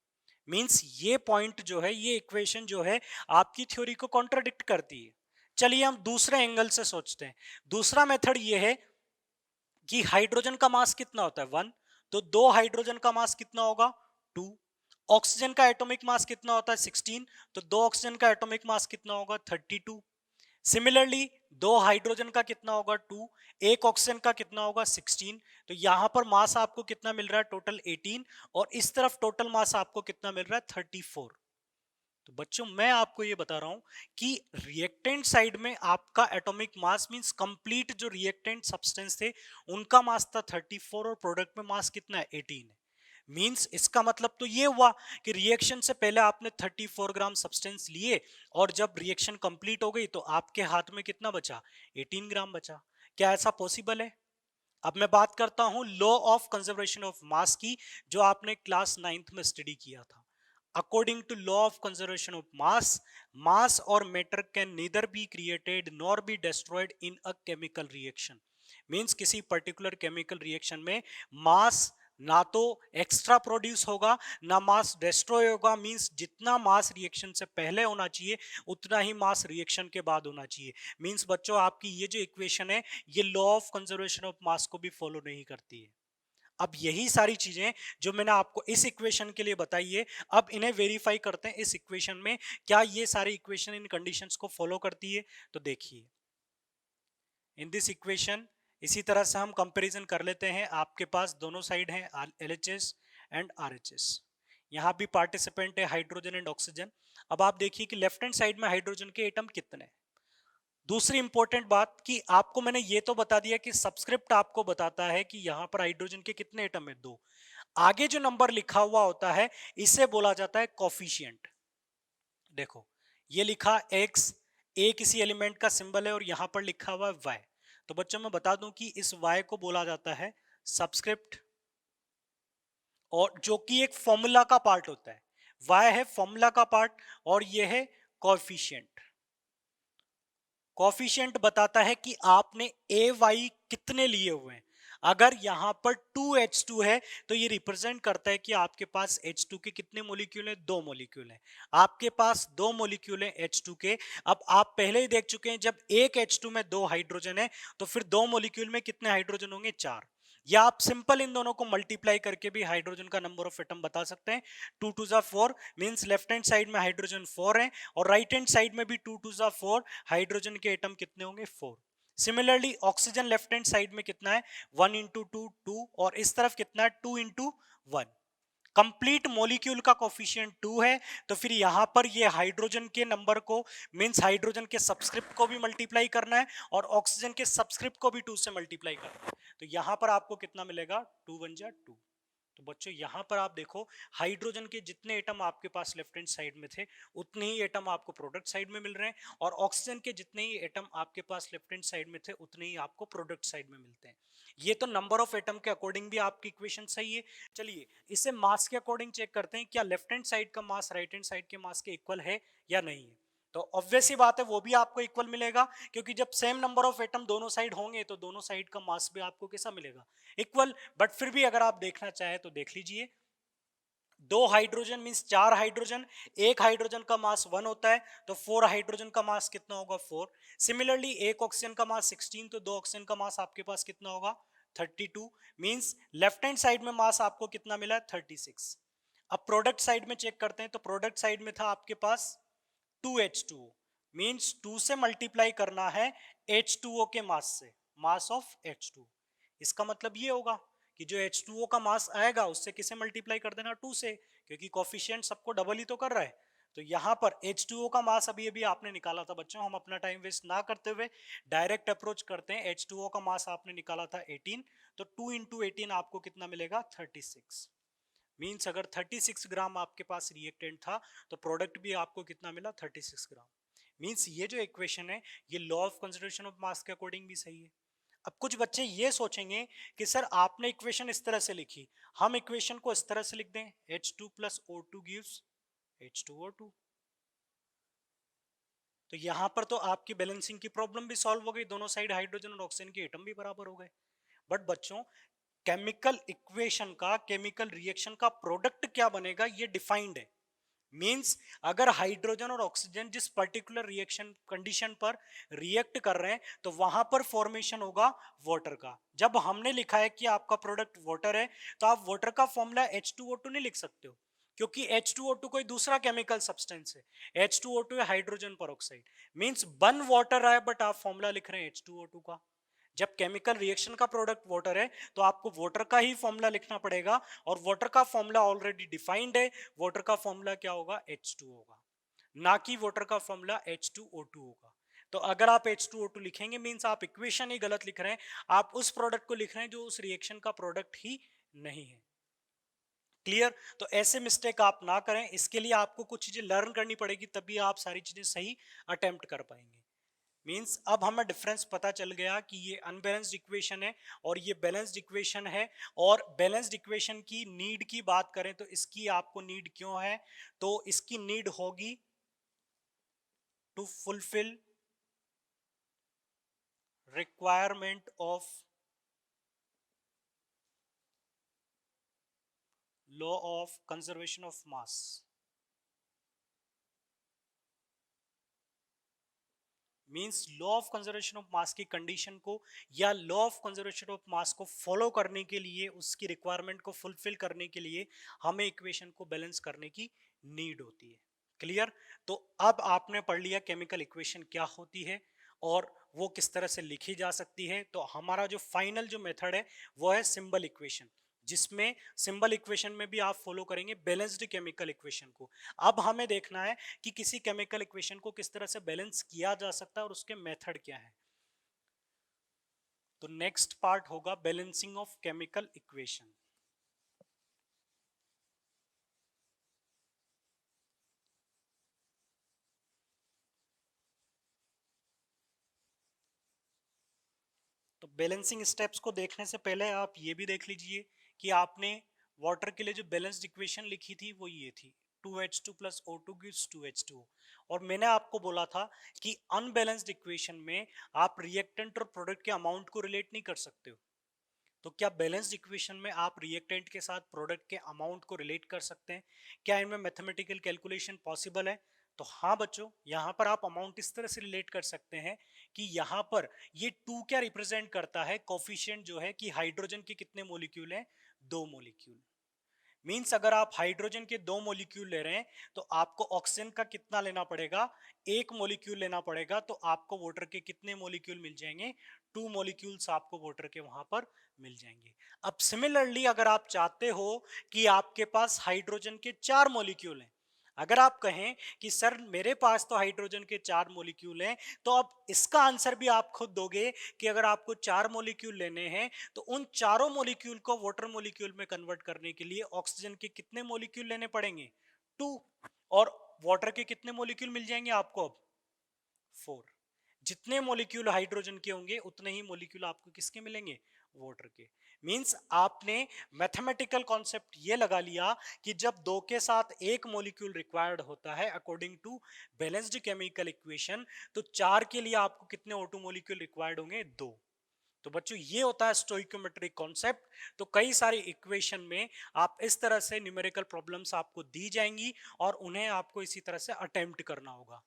मींस ये पॉइंट जो है, ये इक्वेशन जो है आपकी थ्योरी को कॉन्ट्राडिक्ट करती है। चलिए हम दूसरे एंगल से सोचते हैं। दूसरा मेथड ये है कि हाइड्रोजन का मास कितना होता है, 1। तो दो हाइड्रोजन का मास कितना होगा, 2। ऑक्सीजन का एटॉमिक मास कितना होता है, 16। तो दो ऑक्सीजन का एटॉमिक मास कितना होगा, 32। सिमिलरली दो हाइड्रोजन का कितना होगा, 2। एक ऑक्सीजन का कितना होगा, 16। तो यहां पर मास आपको कितना मिल रहा है, टोटल 18। और इस तरफ टोटल मास आपको कितना मिल रहा है, 34। तो बच्चों मैं आपको ये बता रहा हूं कि रिएक्टेंट साइड में आपका एटॉमिक मास मींस कंप्लीट जो रिएक्टेंट सब्सटेंस थे उनका मास था 34 और प्रोडक्ट में मास कितना है, 18 है। मींस इसका मतलब तो ये हुआ कि रिएक्शन से पहले आपने 34 ग्राम सब्सटेंस लिए और जब रिएक्शन कंप्लीट हो गई तो आपके हाथ में कितना बचा, 18 ग्राम बचा। क्या ऐसा पॉसिबल है? अब मैं बात करता हूं law of conservation of mass की, जो आपने क्लास 9th में स्टडी किया था। According to law of conservation of mass, mass और matter can neither be created nor be destroyed in a chemical reaction. Means किसी पर्टिकुलर केमिकल रिएक्शन में mass ना तो एक्स्ट्रा प्रोड्यूस होगा ना मास डिस्ट्रॉय होगा। मींस जितना मास रिएक्शन से पहले होना चाहिए उतना ही मास रिएक्शन के बाद होना चाहिए। मींस बच्चों आपकी ये जो इक्वेशन है ये law of conservation of mass को भी फॉलो नहीं करती है। अब यही सारी चीजें जो मैंने आपको इस इक्वेशन के लिए बताई है, अब इन्हें वेरीफाई करते हैं इस इक्वेशन में, क्या ये सारी इक्वेशन इन कंडीशंस को फॉलो करती है। तो देखिए इन दिस इक्वेशन इसी तरह से हम कंपैरिजन कर लेते हैं। आपके पास दोनों साइड हैं LHS एंड RHS। यहाँ भी पार्टिसिपेंट है हाइड्रोजन एंड ऑक्सीजन। अब आप देखिए कि लेफ्ट हैंड साइड में हाइड्रोजन के एटम कितने। दूसरी इंपॉर्टेंट बात कि आपको मैंने ये तो बता दिया कि सबस्क्रिप्ट आपको बताता है कि यहां पर हाइड्रोजन के कितने एटम है, 2। आगे जो नंबर लिखा हुआ होता है इसे बोला जाता है कोफिशिएंट। देखो ये लिखा x, ए किसी एलिमेंट का सिंबल है और यहां पर लिखा हुआ है y। तो बच्चों मैं बता दूं कि इस y को बोला जाता है सबस्क्रिप्ट, और जो कि एक फॉर्मूला का पार्ट होता है। y है फॉर्मूला का पार्ट और ये है कोएफिशिएंट। कॉफिशिएंट बताता है कि आपने ए वाई कितने लिए हुए हैं। अगर यहां पर 2H2 है तो ये रिप्रेजेंट करता है कि आपके पास H2 के कितने मोलिक्यूल हैं, 2 मोलिक्यूल हैं। आपके पास 2 मोलिक्यूल हैं H2 के। अब आप पहले ही देख चुके हैं जब एक H2 में 2 हाइड्रोजन है तो फिर 2 मोलिक्यूल में कितने हाइड्रोजन होंगे, 4। या आप सिंपल इन दोनों को मल्टीप्लाई करके भी हाइड्रोजन का नंबर ऑफ एटम बता सकते हैं। 2 2 जा 4 मींस लेफ्ट हैंड साइड में हाइड्रोजन 4 है और राइट हैंड साइड में भी 2 2 जा 4 हाइड्रोजन के एटम कितने होंगे, 4। Similarly oxygen left hand side में कितना है, 1 × 2 2, और इस तरफ कितना है, 2 × 1। कंप्लीट मॉलिक्यूल का कोफिशिएंट 2 है, तो फिर यहां पर ये हाइड्रोजन के नंबर को, मींस हाइड्रोजन के सबस्क्रिप्ट को भी मल्टीप्लाई करना है और ऑक्सीजन के सबस्क्रिप्ट को भी 2 से मल्टीप्लाई करना है। तो यहां पर आपको कितना मिलेगा, 2 × 1 = 2। तो बच्चों यहां पर आप देखो, हाइड्रोजन के जितने एटम आपके पास लेफ्ट हैंड साइड में थे उतने ही एटम आपको प्रोडक्ट साइड में मिल रहे हैं, और ऑक्सीजन के जितने ही एटम आपके पास लेफ्ट हैंड साइड में थे उतने ही आपको प्रोडक्ट साइड में मिलते हैं। ये तो नंबर ऑफ एटम के अकॉर्डिंग भी आपकी इक्वेशन सही है। चलिए इसे मास के अकॉर्डिंग चेक करते हैं, क्या लेफ्ट हैंड साइड का मास राइट हैंड साइड के मास के इक्वल है या नहीं है। तो ऑब्वियस ही बात है, वो भी आपको इक्वल मिलेगा, क्योंकि जब सेम नंबर ऑफ एटम दोनों साइड होंगे तो दोनों साइड का मास भी आपको कैसा मिलेगा, इक्वल। बट फिर भी अगर आप देखना चाहे तो देख लीजिए, 2 हाइड्रोजन मींस 4 हाइड्रोजन, एक हाइड्रोजन का मास 1 होता है, तो 4 हाइड्रोजन का मास कितना होगा, 4। सिमिलरली एक ऑक्सीजन का मास 16, तो 2 ऑक्सीजन का मास आपके पास कितना होगा, 32। मींस लेफ्ट हैंड साइड में मास आपको कितना मिला है, 36। अब प्रोडक्ट साइड में चेक करते हैं, तो प्रोडक्ट साइड में था आपके पास 2H2O, मींस 2 से मल्टीप्लाई करना है H2O के मास से, मास ऑफ H2। इसका मतलब ये होगा कि जो H2O का मास आएगा उससे किसे मल्टीप्लाई कर देना, 2 से, क्योंकि कोफिशिएंट सबको डबल ही तो कर रहा है। तो यहाँ पर H2O का मास अभी अभी आपने निकाला था बच्चों, हम अपना टाइम वेस्ट ना करते हुए डायरेक्ट अप्रोच करते हैं। H2O का मास आपने निकाला था 18, तो 2 × 18 आपको कितना मिलेगा, 36। मींस अगर 36 ग्राम आपके पास रिएक्टेंट था तो प्रोडक्ट भी आपको कितना मिला, 36 ग्राम। मींस ये जो इक्वेशन है ये लॉ ऑफ कंजर्वेशन ऑफ मास के अकॉर्डिंग भी सही है। अब कुछ बच्चे ये सोचेंगे कि सर आपने इक्वेशन इस तरह से लिखी, हम इक्वेशन को इस तरह से लिख दें, H2 + O2 gives H2O2। तो यहां पर तो आपकी बैलेंसिंग की प्रॉब्लम भी सॉल्व हो गई, दोनों साइड हाइड्रोजन और ऑक्सीजन के एटम भी बराबर हो गए। बट बच्चों केमिकल इक्वेशन का, केमिकल रिएक्शन का प्रोडक्ट क्या बनेगा ये डिफाइंड है। मींस अगर हाइड्रोजन और ऑक्सीजन जिस पर्टिकुलर रिएक्शन कंडीशन पर रिएक्ट कर रहे हैं तो वहां पर फॉर्मेशन होगा वाटर का। जब हमने लिखा है कि आपका प्रोडक्ट वाटर है तो आप वाटर का फॉर्मूला H2O2 नहीं लिख सकते हो, क्योंकि H2O2 कोई दूसरा केमिकल सब्सटेंस है। H2O2 है हाइड्रोजन पर ऑक्साइड, मींस बन वाटर है बट आप फॉर्मूला लिख रहे हैं H2O2 का। जब केमिकल रिएक्शन का प्रोडक्ट वाटर है तो आपको वाटर का ही फॉर्मूला लिखना पड़ेगा, और वाटर का फॉर्मूला ऑलरेडी डिफाइंड है। वाटर का फॉर्मूला क्या होगा, H2 होगा, ना कि वाटर का फॉर्मूला H2O2 होगा। तो अगर आप H2O2 लिखेंगे मींस आप इक्वेशन ही गलत लिख रहे हैं, आप उस प्रोडक्ट को लिख रहे हैं जो उस रिएक्शन का प्रोडक्ट ही नहीं है। क्लियर। तो ऐसे मिस्टेक आप ना करें, इसके लिए आपको कुछ चीजें लर्न करनी पड़ेगी, तभी आप सारी चीजें सही अटेम्प्ट कर पाएंगे। मींस अब हमें डिफरेंस पता चल गया कि ये अनबैलेंस्ड इक्वेशन है और ये बैलेंस्ड इक्वेशन है। और बैलेंस्ड इक्वेशन की नीड की बात करें तो इसकी आपको नीड क्यों है, तो इसकी नीड होगी to fulfil requirement of law of conservation of mass. Means law of conservation of mass की कंडीशन को या law of conservation of mass को फॉलो करने के लिए, उसकी रिक्वायरमेंट को फुलफिल करने के लिए हमें इक्वेशन को बैलेंस करने की नीड होती है। क्लियर। तो अब आपने पढ़ लिया केमिकल इक्वेशन क्या होती है और वो किस तरह से लिखी जा सकती है। तो हमारा जो फाइनल जो मेथड है वो है सिंबल इक्वेशन, जिसमें सिंबल इक्वेशन में भी आप फॉलो करेंगे बैलेंस्ड केमिकल इक्वेशन को। अब हमें देखना है कि किसी केमिकल इक्वेशन को किस तरह से बैलेंस किया जा सकता है और उसके मेथड क्या है। तो नेक्स्ट पार्ट होगा बैलेंसिंग ऑफ केमिकल इक्वेशन। तो बैलेंसिंग स्टेप्स को देखने से पहले आप ये भी देख लीजिए कि आपने वाटर के लिए जो बैलेंस्ड इक्वेशन लिखी थी वो ये थी, 2H2 + O2 gives 2H2O। और मैंने आपको बोला था कि अनबैलेंस्ड इक्वेशन में आप रिएक्टेंट और प्रोडक्ट के अमाउंट को रिलेट नहीं कर सकते हो। तो क्या बैलेंस्ड इक्वेशन में आप रिएक्टेंट के साथ प्रोडक्ट के अमाउंट को रिलेट कर सकते हैं, क्या इनमें मैथमेटिकल कैलकुलेशन पॉसिबल है। तो हाँ बच्चों, यहाँ पर आप अमाउंट इस तरह से रिलेट कर सकते हैं कि यहाँ पर ये 2 क्या रिप्रेजेंट करता है, कोफिशिएंट जो है कि हाइड्रोजन के कितने मोलिक्यूल हैं, 2 मोलिक्यूल। मीन्स अगर आप हाइड्रोजन के 2 मॉलिक्यूल ले रहे हैं तो आपको ऑक्सीजन का कितना लेना पड़ेगा, 1 मॉलिक्यूल लेना पड़ेगा, तो आपको वाटर के कितने मॉलिक्यूल मिल जाएंगे, 2 मॉलिक्यूल्स आपको वाटर के वहां पर मिल जाएंगे। अब सिमिलरली अगर आप चाहते हो कि आपके पास हाइड्रोजन के 4 मॉलिक्यूल हैं, अगर आप कहें कि सर मेरे पास तो हाइड्रोजन के 4 मॉलिक्यूल हैं, तो अब इसका आंसर भी आप खुद दोगे कि अगर आपको 4 मॉलिक्यूल लेने हैं तो उन चारों मॉलिक्यूल को वाटर मॉलिक्यूल में कन्वर्ट करने के लिए ऑक्सीजन के कितने मॉलिक्यूल लेने पड़ेंगे, 2। और वाटर के कितने मॉलिक्यूल मिल जाएंगे आपको, अब 4। जितने मॉलिक्यूल हाइड्रोजन के होंगे उतने ही मॉलिक्यूल आपको किसके मिलेंगे, वाटर के। मींस आपने मैथमेटिकल कॉन्सेप्ट ये लगा लिया कि जब 2 के साथ एक मॉलिक्यूल रिक्वायर्ड होता है according to balanced chemical equation, तो 4 के लिए आपको कितने O2 मॉलिक्यूल रिक्वायर्ड होंगे, 2। तो बच्चों ये होता है स्टोइकोमेट्रिक कॉन्सेप्ट। तो कई सारी इक्वेशन में आप इस तरह से न्यूमेरिकल प्रॉब्लम्स आपको दी जाएंगी और उन्हें आपको इसी तरह से अटेम्प्ट करना होगा।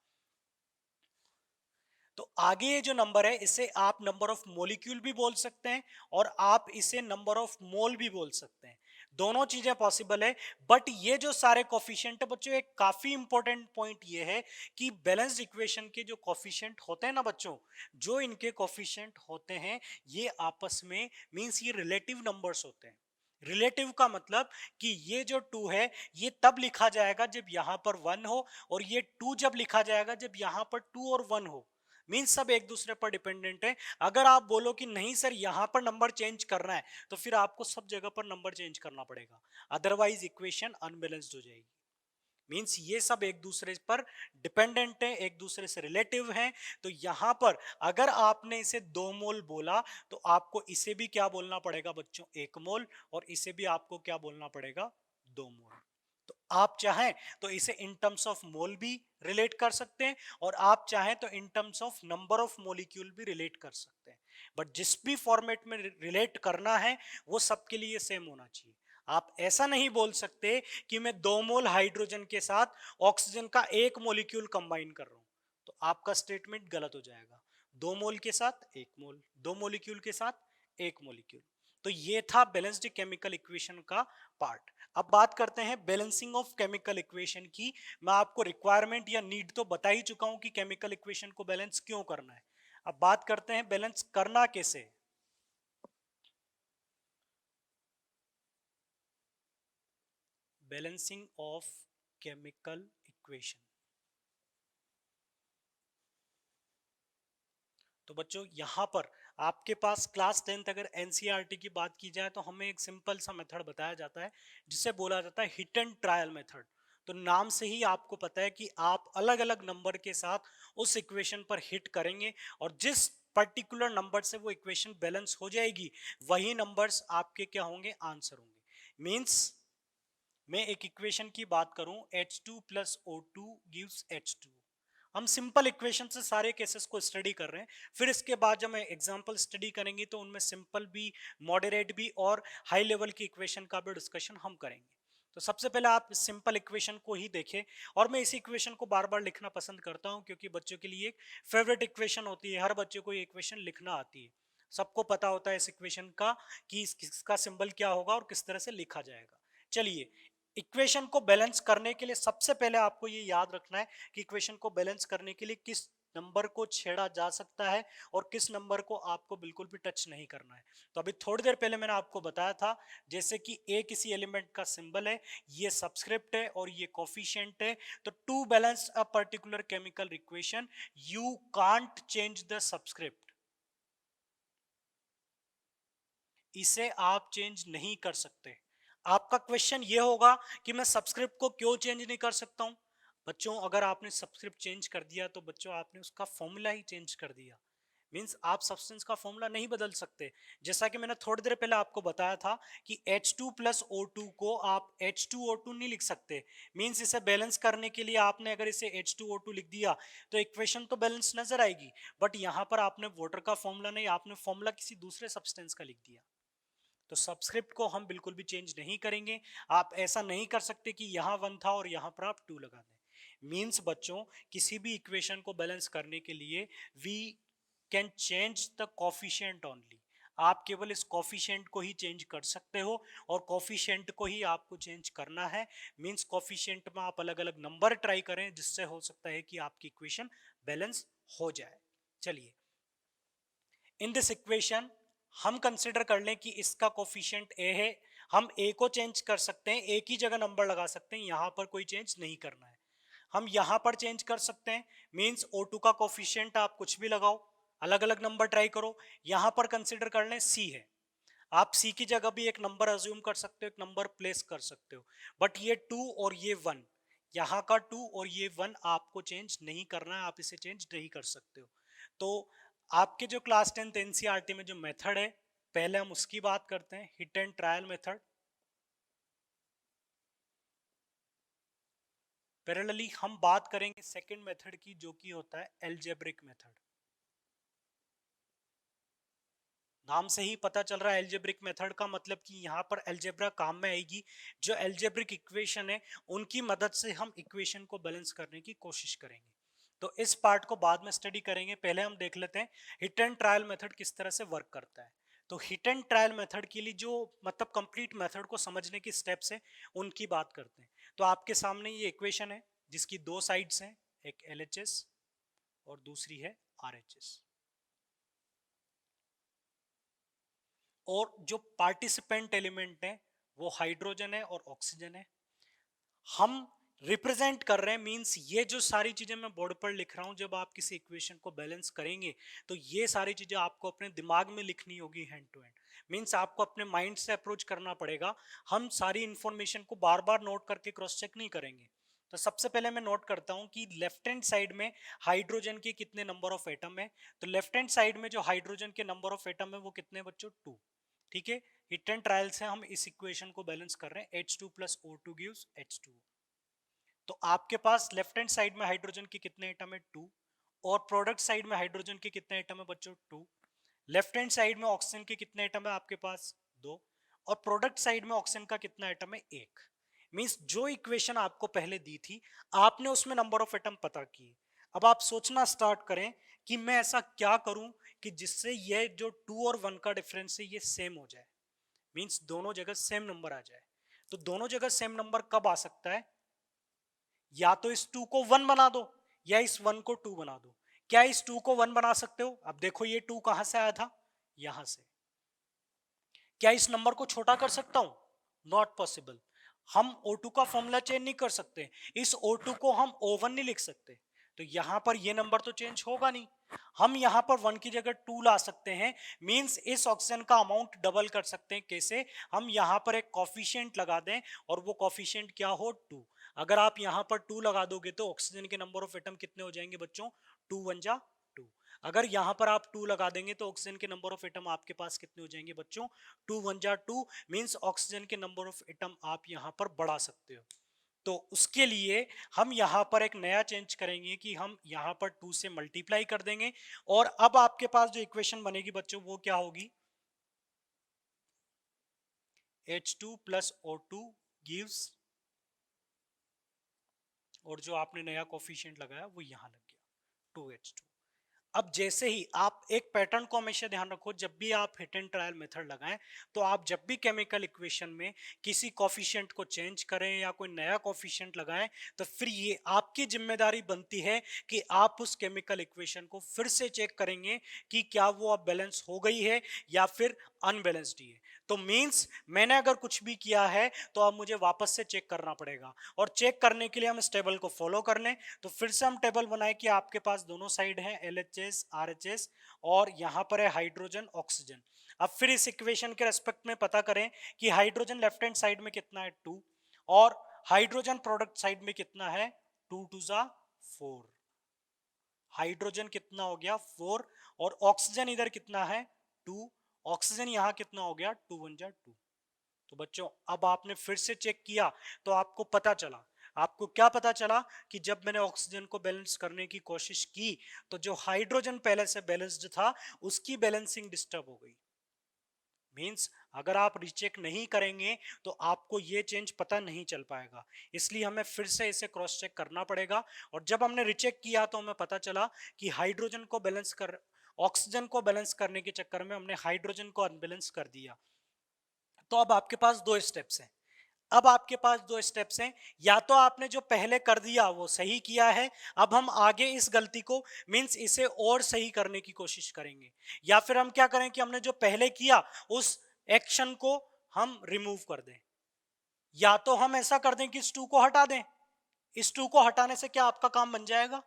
तो आगे ये जो नंबर है इसे आप नंबर ऑफ मॉलिक्यूल भी बोल सकते हैं और आप इसे नंबर ऑफ मोल भी बोल सकते हैं, दोनों चीजें पॉसिबल है। बट ये जो सारे कोफिशिएंट है बच्चों, एक काफी इंपॉर्टेंट पॉइंट ये है कि बैलेंस्ड इक्वेशन के जो कोफिशिएंट होते हैं ना बच्चों, जो इनके कोफिशिएंट होते हैं ये आपस में, मींस ये रिलेटिव नंबर्स होते हैं। रिलेटिव का मतलब कि ये जो 2 है ये तब लिखा जाएगा जब यहां पर 1 हो, और ये 2 जब लिखा जाएगा जब यहां पर 2 और 1 हो। मीन्स सब एक दूसरे पर डिपेंडेंट है। अगर आप बोलो कि नहीं सर यहां पर नंबर चेंज करना है, तो फिर आपको सब जगह पर नंबर चेंज करना पड़ेगा, अदरवाइज इक्वेशन अनबैलेंस्ड हो जाएगी। मीन्स ये सब एक दूसरे पर डिपेंडेंट है, एक दूसरे से रिलेटिव हैं। तो यहां पर अगर आपने इसे 2 मोल बोला तो आपको इसे भी क्या बोलना पड़ेगा बच्चों, 1 मोल, और इसे भी आपको क्या बोलना पड़ेगा, 2 मोल। तो आप चाहें तो इसे इन टर्म्स ऑफ मोल भी रिलेट कर सकते हैं, और आप चाहें तो in terms of number of molecule भी रिलेट कर सकते हैं। बट जिस भी फॉर्मेट में रिलेट करना है वो सबके लिए सेम होना चाहिए। आप ऐसा नहीं बोल सकते कि मैं 2 मोल हाइड्रोजन के साथ ऑक्सीजन का 1 मॉलिक्यूल कंबाइन कर रहा हूं, तो आपका स्टेटमेंट गलत हो जाएगा। 2 मोल के साथ 1 मोल, 2 मॉलिक्यूल के साथ 1 मॉलिक्यूल। तो ये था बैलेंस्ड केमिकल इक्वेशन का पार्ट। अब बात करते हैं बैलेंसिंग ऑफ केमिकल इक्वेशन की। मैं आपको रिक्वायरमेंट या नीड तो बता ही चुका हूं कि केमिकल इक्वेशन को बैलेंस क्यों करना है। अब बात करते हैं बैलेंस करना कैसे। Balancing of chemical equation. तो बच्चों यहां पर आपके पास क्लास 10th अगर एनसीईआरटी की बात की जाए तो हमें एक सिंपल सा मेथड बताया जाता है जिसे बोला जाता है हिट एंड ट्रायल मेथड। तो नाम से ही आपको पता है कि आप अलग अलग नंबर के साथ उस इक्वेशन पर हिट करेंगे, और जिस पर्टिकुलर नंबर से वो इक्वेशन बैलेंस हो जाएगी वही नंबर्स आपके क्या होंगे, आंसर होंगे। मींस मैं एक इक्वेशन की बात करूं, H2 plus O2 gives H2। हम सिंपल इक्वेशन से सारे केसेस को स्टडी कर रहे हैं, फिर इसके बाद जब हम एग्जांपल स्टडी करेंगे तो उनमें सिंपल भी, मॉडरेट भी और हाई लेवल की इक्वेशन का भी डिस्कशन हम करेंगे। तो सबसे पहले आप सिंपल इक्वेशन को ही देखें, और मैं इस इक्वेशन को बार बार लिखना पसंद करता हूं क्योंकि बच्चों के लिए एक फेवरेट इक्वेशन होती है, हर बच्चे को ये इक्वेशन लिखना आती है, सबको पता होता है इस इक्वेशन का कि इसका सिंबल क्या होगा और किस तरह से लिखा जाएगा। चलिए, इक्वेशन को बैलेंस करने के लिए सबसे पहले आपको ये याद रखना है कि इक्वेशन को बैलेंस करने के लिए किस नंबर को छेड़ा जा सकता है और किस नंबर को आपको बिल्कुल भी टच नहीं करना है। तो अभी थोड़ी देर पहले मैंने आपको बताया था, जैसे कि ए किसी एलिमेंट का सिंबल है, ये सबस्क्रिप्ट है और ये कोफिशिएंट है, तो to balance a particular chemical equation you can't change the subscript. इसे आप चेंज नहीं कर सकते। आपका क्वेश्चन ये होगा कि मैं सबस्क्रिप्ट को क्यों चेंज नहीं कर सकता हूं। बच्चों अगर आपने सबस्क्रिप्ट चेंज कर दिया तो बच्चों आपने उसका फॉर्मूला ही चेंज कर दिया। मींस आप सब्सटेंस का फॉर्मूला नहीं बदल सकते। जैसा कि मैंने थोड़ी देर पहले आपको बताया था कि H2 प्लस O2 को आप H2O2 नहीं लिख सकते। मींस इसे बैलेंस करने के लिए आपने अगर इसे H2O2 लिख दिया तो इक्वेशन तो बैलेंस नजर आएगी, बट यहां पर आपने वाटर का फॉर्मूला नहीं, आपने फॉर्मूला किसी दूसरे सब्सटेंस का लिख दिया। तो सबस्क्रिप्ट को हम बिल्कुल भी चेंज नहीं करेंगे। आप ऐसा नहीं कर सकते कि यहाँ 1 था और यहाँ पर आप 2 लगा दें। मीन्स बच्चों किसी भी इक्वेशन को बैलेंस करने के लिए we can change the coefficient only. आप केवल इस कोफिशिएंट को ही चेंज कर सकते हो और कोफिशिएंट को ही आपको चेंज करना है। मींस कोफिशिएंट में आप अलग अलग नंबर ट्राई करें जिससे हो सकता है कि आपकी इक्वेशन बैलेंस हो जाए। चलिए, इन दिस इक्वेशन हम कंसिडर कर लें कि इसका कोफिशिएंट ए है। हम ए को चेंज कर सकते हैं, एक ही जगह नंबर लगा सकते हैं, यहां पर कोई चेंज नहीं करना है। हम यहां पर चेंज कर सकते हैं, मींस O2 का कोफिशिएंट आप कुछ भी लगाओ, अलग अलग नंबर ट्राई करो। यहां पर कंसिडर कर लें सी है, आप सी की जगह भी एक नंबर अज्यूम कर सकते हो, एक नंबर प्लेस कर सकते हो। बट ये 2 और ये 1, यहाँ का 2 और ये 1 आपको चेंज नहीं करना है, आप इसे चेंज नहीं कर सकते हो। तो आपके जो क्लास 10th एनसीईआरटी में जो मेथड है, पहले हम उसकी बात करते हैं, hit and trial method. Parallelly हम बात करेंगे सेकंड मेथड की, जो कि होता है एल्जेब्रिक मेथड। नाम से ही पता चल रहा है एल्जेब्रिक मेथड का मतलब कि यहाँ पर एल्जेब्रा काम में आएगी। जो एल्जेब्रिक इक्वेशन है उनकी मदद से हम इक्वेशन को बैलेंस करने की कोशिश करेंगे। तो इस पार्ट को बाद में स्टडी करेंगे, पहले हम देख लेते हैं हिट एंड ट्रायल मेथड किस तरह से वर्क करता है। तो हिट एंड ट्रायल मेथड के लिए जो मतलब कंप्लीट मेथड को समझने की स्टेप्स है उनकी बात करते हैं। तो आपके सामने ये इक्वेशन है जिसकी दो साइड्स हैं, एक LHS और दूसरी है RHS। और जो पार्टिसिपेंट एलिमेंट है वो हाइड्रोजन है और ऑक्सीजन है। हम रिप्रेजेंट कर रहे हैं, मींस ये जो सारी चीजें मैं बोर्ड पर लिख रहा हूं, जब आप किसी इक्वेशन को बैलेंस करेंगे तो ये सारी चीजें आपको अपने दिमाग में लिखनी होगी हैंड टू हैंड। मींस आपको अपने माइंड से अप्रोच करना पड़ेगा। हम सारी इंफॉर्मेशन को बार बार नोट करके क्रॉस चेक नहीं करेंगे। तो सबसे पहले मैं नोट करता हूं कि लेफ्ट हैंड साइड में हाइड्रोजन के कितने नंबर ऑफ एटम है। तो लेफ्ट हैंड साइड में जो हाइड्रोजन के नंबर ऑफ एटम है वो कितने बच्चों, 2। ठीक है, हिट एंड ट्रायल से हम इस इक्वेशन को बैलेंस कर रहे हैं, H2 plus O2 gives H2। तो आपके पास लेफ्ट हैंड साइड में हाइड्रोजन के कितने एटम है, 2। और प्रोडक्ट साइड में हाइड्रोजन के कितने एटम है बच्चों, 2। लेफ्ट हैंड साइड में ऑक्सीजन के कितने एटम है आपके पास, 2। और प्रोडक्ट साइड में ऑक्सीजन का कितना एटम है, 1। मींस जो इक्वेशन आपको पहले दी थी आपने उसमें नंबर ऑफ एटम पता किए। अब आप सोचना स्टार्ट करें कि मैं ऐसा क्या करूं कि जिससे ये जो 2 और 1 का डिफरेंस है ये सेम हो जाए। मींस दोनों जगह सेम नंबर आ जाए। तो दोनों जगह सेम नंबर कब आ सकता है, या तो इस 2 को 1 बना दो या इस 1 को 2 बना दो। क्या इस 2 को 1 बना सकते हो? अब देखो ये 2 कहां से आया था, यहां से। क्या इस नंबर को छोटा कर सकता हूं? Not possible. हम O2 का फॉर्मूला चेंज नहीं कर सकते, इस O2 को हम O1 नहीं लिख सकते। तो यहां पर ये नंबर तो चेंज होगा नहीं। हम यहां पर 1 की जगह 2 ला सकते हैं, मींस इस ऑक्सीजन का अमाउंट डबल कर सकते हैं। कैसे? हम यहां पर एक कॉफिशिएंट लगा दें और वो कॉफिशिएंट क्या हो, 2। अगर आप यहां पर 2 लगा दोगे तो ऑक्सीजन के नंबर ऑफ एटम कितने हो जाएंगे बच्चों, 2 1 जा 2। अगर यहां पर आप 2 लगा देंगे तो ऑक्सीजन के नंबर ऑफ एटम आपके पास कितने हो जाएंगे बच्चों, 2 1 जा 2। मींस ऑक्सीजन के नंबर ऑफ एटम आप यहां पर बढ़ा सकते हो। तो उसके लिए हम यहां पर एक नया चेंज करेंगे कि हम यहां पर 2 से मल्टीप्लाई कर देंगे। और अब आपके पास जो इक्वेशन बनेगी बच्चों वो क्या होगी, H2 प्लस O2 गिव्स, और जो आपने नया कोफिशिएंट लगाया वो यहां लग गया, 2H2। अब जैसे ही आप एक पैटर्न को हमेशा ध्यान रखो, जब भी आप हिट एंड ट्रायल मेथड लगाएं तो आप जब भी केमिकल इक्वेशन में किसी कॉफिशिएंट को चेंज करें या कोई नया कॉफिशिएंट लगाएं तो फिर ये आपकी जिम्मेदारी बनती है कि आप उस केमिकल इक्वेशन को फिर से चेक करेंगे कि क्या वो अब बैलेंस हो गई है या फिर अनबैलेंस्ड है। तो मींस मैंने अगर कुछ भी किया है तो अब मुझे वापस से चेक करना पड़ेगा, और चेक करने के लिए हम इस टेबल को फॉलो कर लें। तो फिर से हम टेबल बनाए कि आपके पास दोनों साइड है LHS RHS और यहां पर है हाइड्रोजन ऑक्सीजन। अब फिर इस इक्वेशन के रेस्पेक्ट में पता करें कि हाइड्रोजन लेफ्ट हैंड साइड में कितना है, 2। और हाइड्रोजन प्रोडक्ट साइड में कितना है, 2 2 जा 4। हाइड्रोजन कितना हो गया, 4। और ऑक्सीजन इधर कितना है, 2। ऑक्सीजन यहां कितना हो गया, 2 1 जा 2। तो बच्चों अब आपने फिर से चेक किया तो आपको पता चला, आपको क्या पता चला कि जब मैंने ऑक्सीजन को बैलेंस करने की कोशिश की तो जो हाइड्रोजन पहले से बैलेंस्ड था उसकी बैलेंसिंग डिस्टर्ब हो गई। मींस अगर आप रीचेक नहीं करेंगे तो आपको ये चेंज पता नहीं चल पाएगा, इसलिए हमें फिर से इसे क्रॉस चेक करना पड़ेगा। और जब हमने रीचेक किया तो हमें पता चला कि हाइड्रोजन को बैलेंस कर ऑक्सीजन को बैलेंस करने के चक्कर में हमने हाइड्रोजन को अनबैलेंस कर दिया। तो अब आपके पास दो स्टेप्स हैं। अब आपके पास दो स्टेप्स हैं, या तो आपने जो पहले कर दिया वो सही किया है, अब हम आगे इस गलती को मींस इसे और सही करने की कोशिश करेंगे, या फिर हम क्या करें कि हमने जो पहले किया उस एक्शन को हम रिमूव कर दें। या तो हम ऐसा कर दें कि इस टू को हटा दें, इस टू को हटाने से क्या आपका काम बन जाएगा,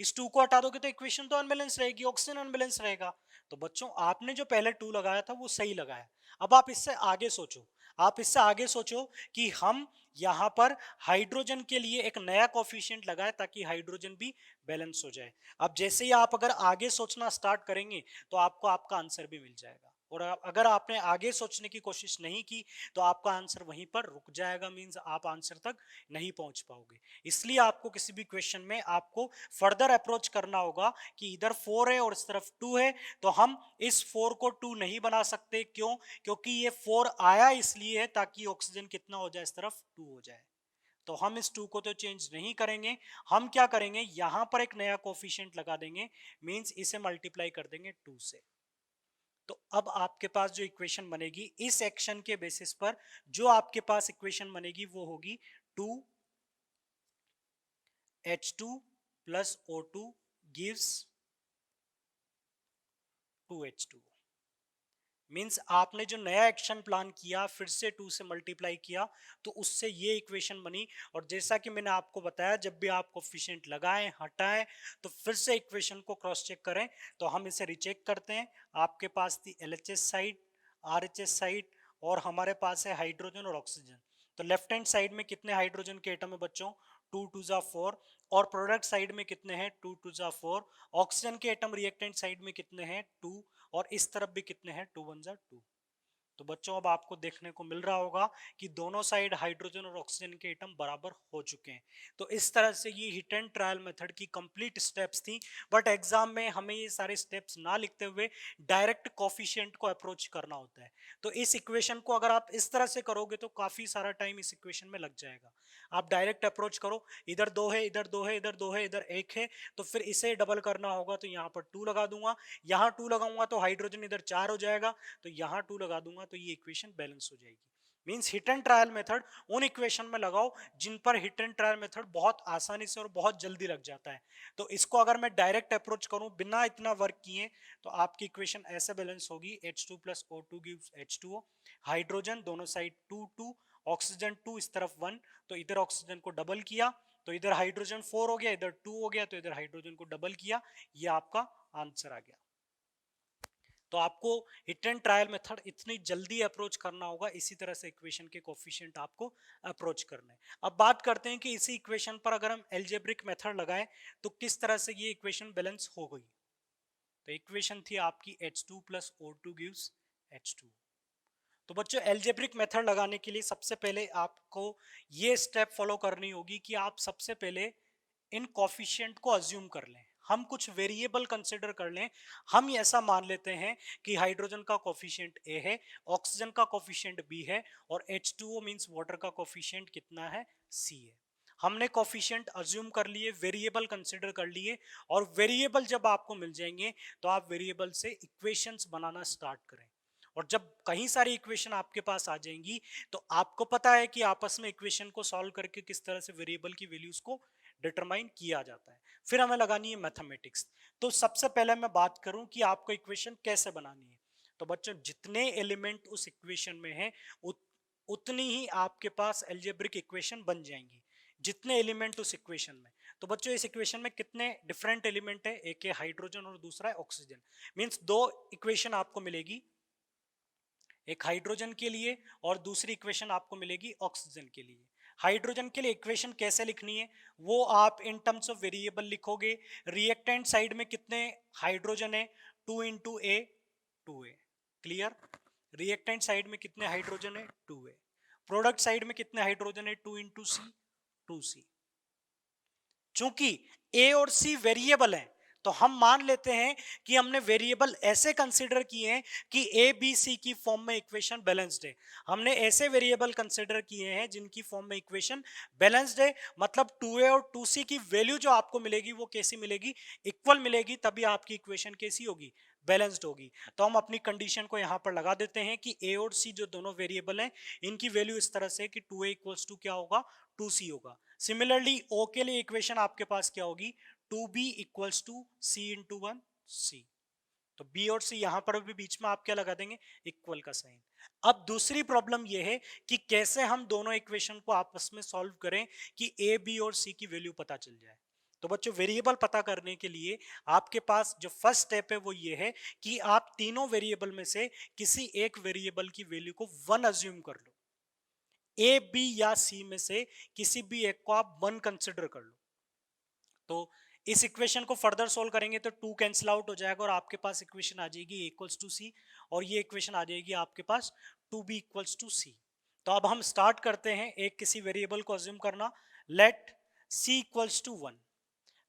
इस टू को हटा दोगे तो इक्वेशन तो अनबैलेंस रहेगी, ऑक्सीजन अनबैलेंस रहेगा। तो बच्चों आपने जो पहले टू लगाया था वो सही लगाया। अब आप इससे आगे सोचो, आप इससे आगे सोचो कि हम यहां पर हाइड्रोजन के लिए एक नया कोफिशिएंट लगाए ताकि हाइड्रोजन भी बैलेंस हो जाए। अब जैसे ही आप अगर आगे सोचना स्टार्ट करेंगे तो आपको आपका आंसर भी मिल जाएगा, और अगर आपने आगे सोचने की कोशिश नहीं की तो आपका आंसर वहीं पर रुक जाएगा, मींस आप आंसर तक नहीं पहुंच पाओगे। इसलिए आपको किसी भी क्वेश्चन में आपको फर्दर अप्रोच करना होगा कि इधर 4 है और इस तरफ 2 है, तो हम इस 4 को 2 नहीं बना सकते। क्यों? क्योंकि ये 4 आया इसलिए है ताकि ऑक्सीजन कितना हो जाए, इस तरफ 2 हो जाए। तो हम इस 2 को तो चेंज नहीं करेंगे, हम क्या करेंगे यहां पर एक नया कोफिशिएंट लगा देंगे, मींस इसे मल्टीप्लाई कर देंगे 2 से। तो अब आपके पास जो इक्वेशन बनेगी इस एक्शन के बेसिस पर, जो आपके पास इक्वेशन बनेगी वो होगी 2H2 plus O2 gives 2H2। Means आपने जो नया एक्शन प्लान किया फिर से 2 से मल्टीप्लाई किया तो उससे ये इक्वेशन बनी। और जैसा कि मैंने आपको बताया जब भी आप कोफिशिएंट लगाएं हटाएं तो फिर से इक्वेशन को क्रॉस चेक करें। तो हम इसे रिचेक करते हैं, आपके पास थी LHS साइड, RHS साइड, और हमारे पास है हाइड्रोजन और ऑक्सीजन। तो लेफ्ट हैंड साइड में कितने हाइड्रोजन के एटम है बच्चों, 2 2 जा 4, और प्रोडक्ट साइड में कितने हैं 2 2 जा 4। ऑक्सीजन के एटम रिएक्टेंट साइड में कितने हैं 2, और इस तरफ भी कितने हैं 2 1 जा 2। तो बच्चों अब आपको देखने को मिल रहा होगा कि दोनों साइड हाइड्रोजन और ऑक्सीजन के एटम बराबर हो चुके हैं। तो इस तरह से ये हिट एंड ट्रायल मेथड की कंप्लीट स्टेप्स थी। बट एग्जाम में हमें ये सारे स्टेप्स ना लिखते हुए डायरेक्ट कोफिशिएंट को अप्रोच करना होता है। तो इस इक्वेशन को अगर आप इस तरह से करोगे तो काफी सारा टाइम इस इक्वेशन में लग जाएगा। आप डायरेक्ट अप्रोच करो, इधर 2 है, इधर 2 है, इधर 2 है, इधर 1 है, तो फिर इसे डबल करना होगा तो यहाँ पर 2 लगा दूंगा, यहाँ 2 लगाऊंगा तो हाइड्रोजन इधर 4 हो जाएगा, तो यहाँ 2 लगा दूंगा तो ये इक्वेशन बैलेंस हो जाएगी। Means hit and trial method उन इक्वेशन में लगाओ जिन पर हिट एंड ट्रायल मेथड बहुत आसानी से और बहुत जल्दी लग जाता है। तो इसको अगर मैं डायरेक्ट अप्रोच करूं बिना इतना वर्क किए तो आपकी इक्वेशन ऐसे बैलेंस होगी, H2 plus O2 gives H2O, hydrogen दोनों साइड 2 2, ऑक्सीजन 2 इस तरफ 1, तो इधर ऑक्सीजन को डबल किया तो इधर हाइड्रोजन 4 हो गया, इधर 2 हो गया, तो इधर हाइड्रोजन को डबल किया, ये आपका आंसर आ गया। तो आपको हिट एंड ट्रायल मेथड इतनी जल्दी अप्रोच करना होगा, इसी तरह से इक्वेशन के कोफिशिएंट आपको अप्रोच करना है। अब बात करते हैं कि इसी इक्वेशन पर अगर हम एल्जेब्रिक मेथड लगाएं तो किस तरह से ये इक्वेशन बैलेंस हो गई। तो इक्वेशन थी आपकी H2 plus O2 gives H2। तो बच्चों एल्जेब्रिक मेथड लगाने के लिए सबसे पहले आपको ये स्टेप फॉलो करनी होगी कि आप सबसे पहले इन कोफिशिएंट को अज्यूम कर लें, हम कुछ वेरिएबल कंसिडर कर लें। हम ऐसा मान लेते हैं कि हाइड्रोजन का कोफिशिएंट A है, ऑक्सीजन का कोफिशिएंट B है, और H2O मींस वाटर का कोफिशिएंट कितना है C है। हमने कोफिशिएंट अज्यूम कर लिए, वेरिएबल कंसिडर कर लिए, और वेरिएबल जब आपको मिल जाएंगे तो आप वेरिएबल से इक्वेशंस बनाना स्टार्ट करें। और जब कई सारी इक्वेशन आपके पास आ जाएंगी तो आपको पता है कि आपस में इक्वेशन को सॉल्व करके किस तरह से वेरिएबल की वैल्यूज को डिटरमाइन किया जाता है। फिर हमें लगानी है मैथमेटिक्स। तो सबसे पहले मैं बात करूं कि आपको इक्वेशन कैसे बनानी है। तो बच्चों जितने एलिमेंट उस इक्वेशन में है उतनी ही आपके पास एल्जेब्रिक इक्वेशन बन जाएंगी, जितने एलिमेंट उस इक्वेशन में। तो बच्चों इस इक्वेशन में कितने डिफरेंट एलिमेंट है, एक है हाइड्रोजन और दूसरा है ऑक्सीजन। मींस दो इक्वेशन आपको मिलेगी, एक हाइड्रोजन के लिए और दूसरी इक्वेशन आपको मिलेगी ऑक्सीजन के लिए। हाइड्रोजन के लिए इक्वेशन कैसे लिखनी है वो आप इन टर्म्स ऑफ वेरिएबल लिखोगे। रिएक्टेंट साइड में कितने हाइड्रोजन है, 2 इंटू ए 2a, क्लियर। रिएक्टेंट साइड में कितने हाइड्रोजन है 2a। प्रोडक्ट साइड में कितने हाइड्रोजन है 2 इंटू सी 2c। चूंकि ए और सी वेरिएबल है तो हम मान लेते हैं कि हमने वेरिएबल ऐसे कंसीडर किए हैं कि ए बी सी की फॉर्म में इक्वेशन बैलेंस्ड है। हमने ऐसे वेरिएबल कंसीडर किए हैं जिनकी फॉर्म में इक्वेशन बैलेंस्ड है, मतलब 2a और 2c की वैल्यू जो आपको मिलेगी वो कैसी मिलेगी, इक्वल मिलेगी, तभी आपकी इक्वेशन कैसी होगी, बैलेंस्ड होगी। तो हम अपनी कंडीशन को यहां पर लगा देते हैं कि a और c जो दोनों वेरिएबल हैं इनकी वैल्यू इस तरह से कि 2a इक्वल्स टू क्या होगा, 2c होगा। सिमिलरली o के लिए इक्वेशन आपके पास क्या होगी, 2b equals to c into 1c। तो b और c यहां पर भी बीच में आप क्या लगा देंगे, इक्वल का साइन। अब दूसरी प्रॉब्लम यह है कि कैसे हम दोनों इक्वेशन को आपस में सॉल्व करें कि a b और c की वैल्यू पता चल जाए। तो बच्चों वेरिएबल पता करने के लिए आपके पास जो फर्स्ट स्टेप है वो ये है कि आप तीनों वेरिएबल में से किसी एक वेरिएबल की वैल्यू को 1 अज्यूम कर लो। ए बी या सी में से किसी भी एक को आप 1 कंसिडर कर लो। तो इस इक्वेशन को फर्दर सोल्व करेंगे तो 2 कैंसिल आउट हो जाएगा और आपके पास इक्वेशन आ जाएगी इक्वल्स टू सी, और ये इक्वेशन आ जाएगी आपके पास 2b इक्वल्स टू सी। तो अब हम स्टार्ट करते हैं एक किसी वेरिएबल को अज्यूम करना। Let c equals to 1।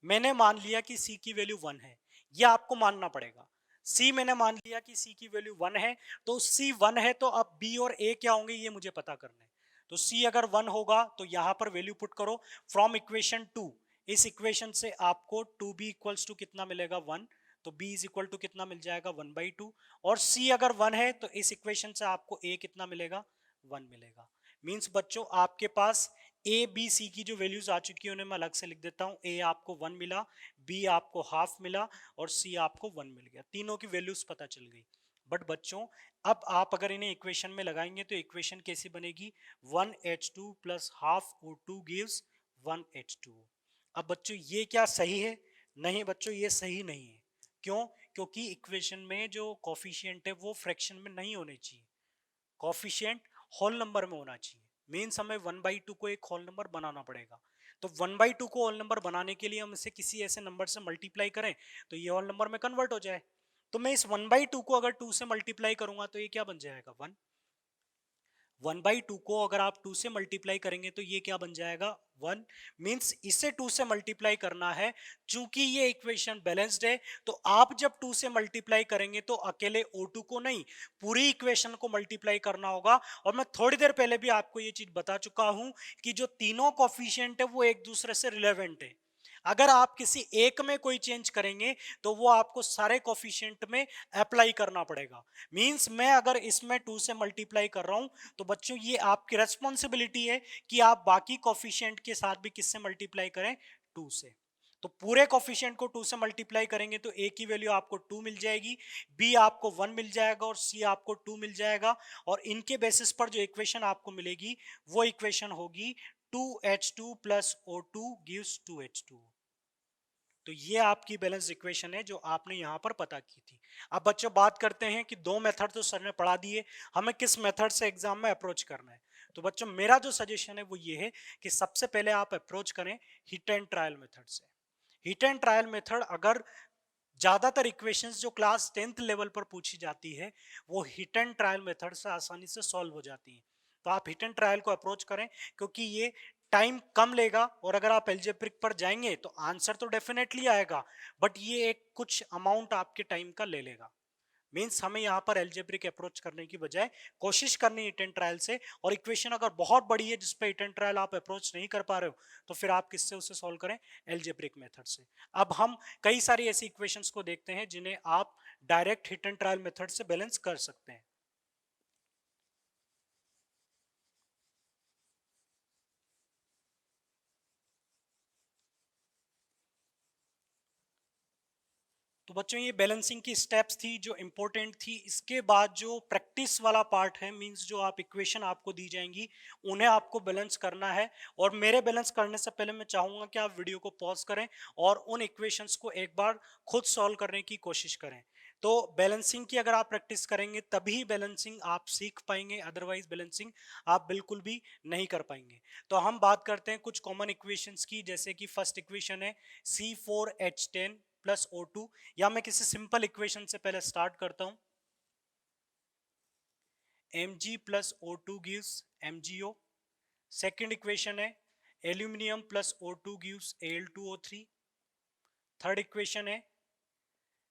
मैंने मान लिया कि c की वैल्यू 1 है, यह आपको मानना पड़ेगा। c मैंने मान लिया कि c की वैल्यू 1 है, तो c 1 है तो अब b और a क्या होंगे ये मुझे पता करना है। तो c अगर 1 होगा तो यहां पर वैल्यू पुट करो फ्रॉम इक्वेशन 2। इस इक्वेशन से आपको 2b इक्वल्स टू कितना मिलेगा, 1। तो b इज इक्वल टू कितना मिल जाएगा, 1/2। और c अगर 1 है तो इस इक्वेशन से आपको a कितना मिलेगा, 1 मिलेगा। मींस बच्चों आपके पास ए बी सी की जो वैल्यूज आ चुकी है उन्हें मैं अलग से लिख देता हूं। ए आपको 1 मिला, बी आपको हाफ मिला और सी आपको 1 मिल गया। तीनों की वैल्यूज पता चल गई। बट बच्चों अब आप अगर इन्हें इक्वेशन में लगाएंगे तो इक्वेशन कैसी बनेगी, 1H2 plus half O2 gives 1H2। अब बच्चों ये क्या सही है, नहीं बच्चों ये सही नहीं है। क्यों, क्योंकि इक्वेशन में जो कॉफिशिएंट है वो फ्रैक्शन में नहीं होने चाहिए, कॉफिशिएंट होल नंबर में होना चाहिए। मीन्स हमें 1/2 को एक होल नंबर बनाना पड़ेगा। तो 1/2 को होल नंबर बनाने के लिए हम इसे किसी ऐसे नंबर से मल्टीप्लाई करें तो ये होल नंबर में कन्वर्ट हो जाए। तो मैं इस 1/2 को अगर 2 से मल्टीप्लाई करूंगा तो ये क्या बन जाएगा, 1। 1/2 को अगर आप 2 से मल्टीप्लाई करेंगे तो ये क्या बन जाएगा, 1। मींस इसे 2 से मल्टीप्लाई करना है। चूंकि ये इक्वेशन बैलेंस्ड है तो आप जब 2 से मल्टीप्लाई करेंगे तो अकेले O2 को नहीं, पूरी इक्वेशन को मल्टीप्लाई करना होगा। और मैं थोड़ी देर पहले भी आपको ये चीज बता चुका हूं कि जो तीनों कोफिशिएंट है वो एक दूसरे से रिलेवेंट है। अगर आप किसी एक में कोई चेंज करेंगे तो वो आपको सारे कोफिशिएंट में अप्लाई करना पड़ेगा। मींस मैं अगर इसमें 2 से मल्टीप्लाई कर रहा हूं तो बच्चों ये आपकी रेस्पॉन्सिबिलिटी है कि आप बाकी कोफिशिएंट के साथ भी किससे मल्टीप्लाई करें, 2 से। तो पूरे कोफिशिएंट को 2 से मल्टीप्लाई करेंगे तो a की वैल्यू आपको 2 मिल जाएगी, b आपको 1 मिल जाएगा और c आपको 2 मिल जाएगा। और इनके बेसिस पर जो इक्वेशन आपको मिलेगी वो इक्वेशन होगी 2H2 plus O2 gives 2H2। तो ये आपकी बैलेंस इक्वेशन है जो आपने यहां पर पता की थी। अब बच्चों बात करते हैं कि दो मेथड तो सर ने पढ़ा दिए, हमें किस मेथड से एग्जाम में अप्रोच करना है। तो बच्चों मेरा जो सजेशन है वो ये है कि सबसे पहले आप अप्रोच करें हिट एंड ट्रायल मेथड से। हिट एंड ट्रायल मेथड अगर ज्यादातर इक्वेशंस जो क्लास 10th लेवल पर पूछी जाती है वो हिट एंड ट्रायल मेथड से आसानी से सॉल्व हो जाती है। तो आप हिट एंड ट्रायल को अप्रोच करें क्योंकि ये टाइम कम लेगा और अगर आप एल्जेब्रिक पर जाएंगे तो आंसर तो डेफिनेटली आएगा, बट ये एक कुछ अमाउंट आपके टाइम का ले लेगा। मींस हमें यहाँ पर एल्जेब्रिक अप्रोच करने की बजाय कोशिश करनी है हिट एंड ट्रायल से। और इक्वेशन अगर बहुत बड़ी है जिसपे हिट एंड ट्रायल आप अप्रोच नहीं कर पा रहे हो तो फिर आप किससे उसे सॉल्व करें, एल्जेब्रिक मेथड से। अब हम कई सारी ऐसी इक्वेशंस को देखते हैं जिन्हें आप direct hit and trial method से बैलेंस कर सकते हैं। तो बच्चों ये बैलेंसिंग की स्टेप्स थी जो इंपॉर्टेंट थी। इसके बाद जो प्रैक्टिस वाला पार्ट है, मींस जो आप इक्वेशन आपको दी जाएंगी उन्हें आपको बैलेंस करना है। और मेरे बैलेंस करने से पहले मैं चाहूंगा कि आप वीडियो को पॉज करें और उन इक्वेशंस को एक बार खुद सॉल्व करने की कोशिश करें। तो बैलेंसिंग की अगर आप प्रैक्टिस करेंगे तभी बैलेंसिंग आप सीख पाएंगे, अदरवाइज बैलेंसिंग आप बिल्कुल भी नहीं कर पाएंगे। तो हम बात करते हैं कुछ कॉमन इक्वेशंस की, जैसे कि फर्स्ट इक्वेशन है C4H10 प्लस O2। या मैं किसी सिंपल इक्वेशन से पहले स्टार्ट करता हूं, Mg plus O2 gives MgO। Second equation है aluminium plus O2 gives Al2O3। Third equation है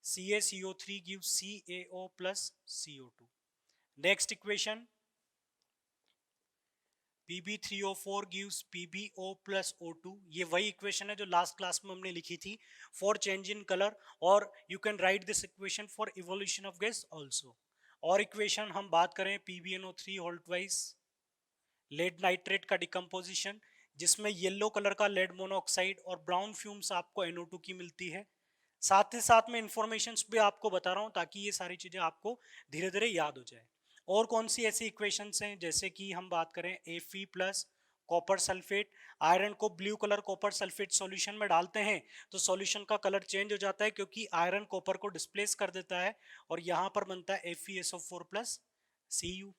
CaCO3 gives CaO plus CO2. Next equation, Pb3O4 gives PbO plus O2. ये वही इक्वेशन है जो लास्ट क्लास में हमने लिखी थी फॉर चेंज इन कलर, और you can write this equation for evolution of gas also. और इक्वेशन हम बात करें PbNO3 whole twice, lead nitrate का डिकम्पोजिशन, जिसमें येलो कलर का लेड मोनोऑक्साइड और ब्राउन फ्यूम्स आपको NO2 की मिलती है. साथ ही साथ में इंफॉर्मेशन भी आपको बता रहा हूं ताकि ये सारी चीजें आपको धीरे धीरे याद हो जाए. और कौन सी ऐसी इक्वेशंस हैं, जैसे कि हम बात करें Fe plus copper sulphate, iron को blue colour copper sulphate solution में डालते हैं तो सॉल्यूशन का कलर चेंज हो जाता है क्योंकि आयरन कॉपर को डिस्प्लेस कर देता है, और यहां पर बनता है FeSO4 प्लस Cu.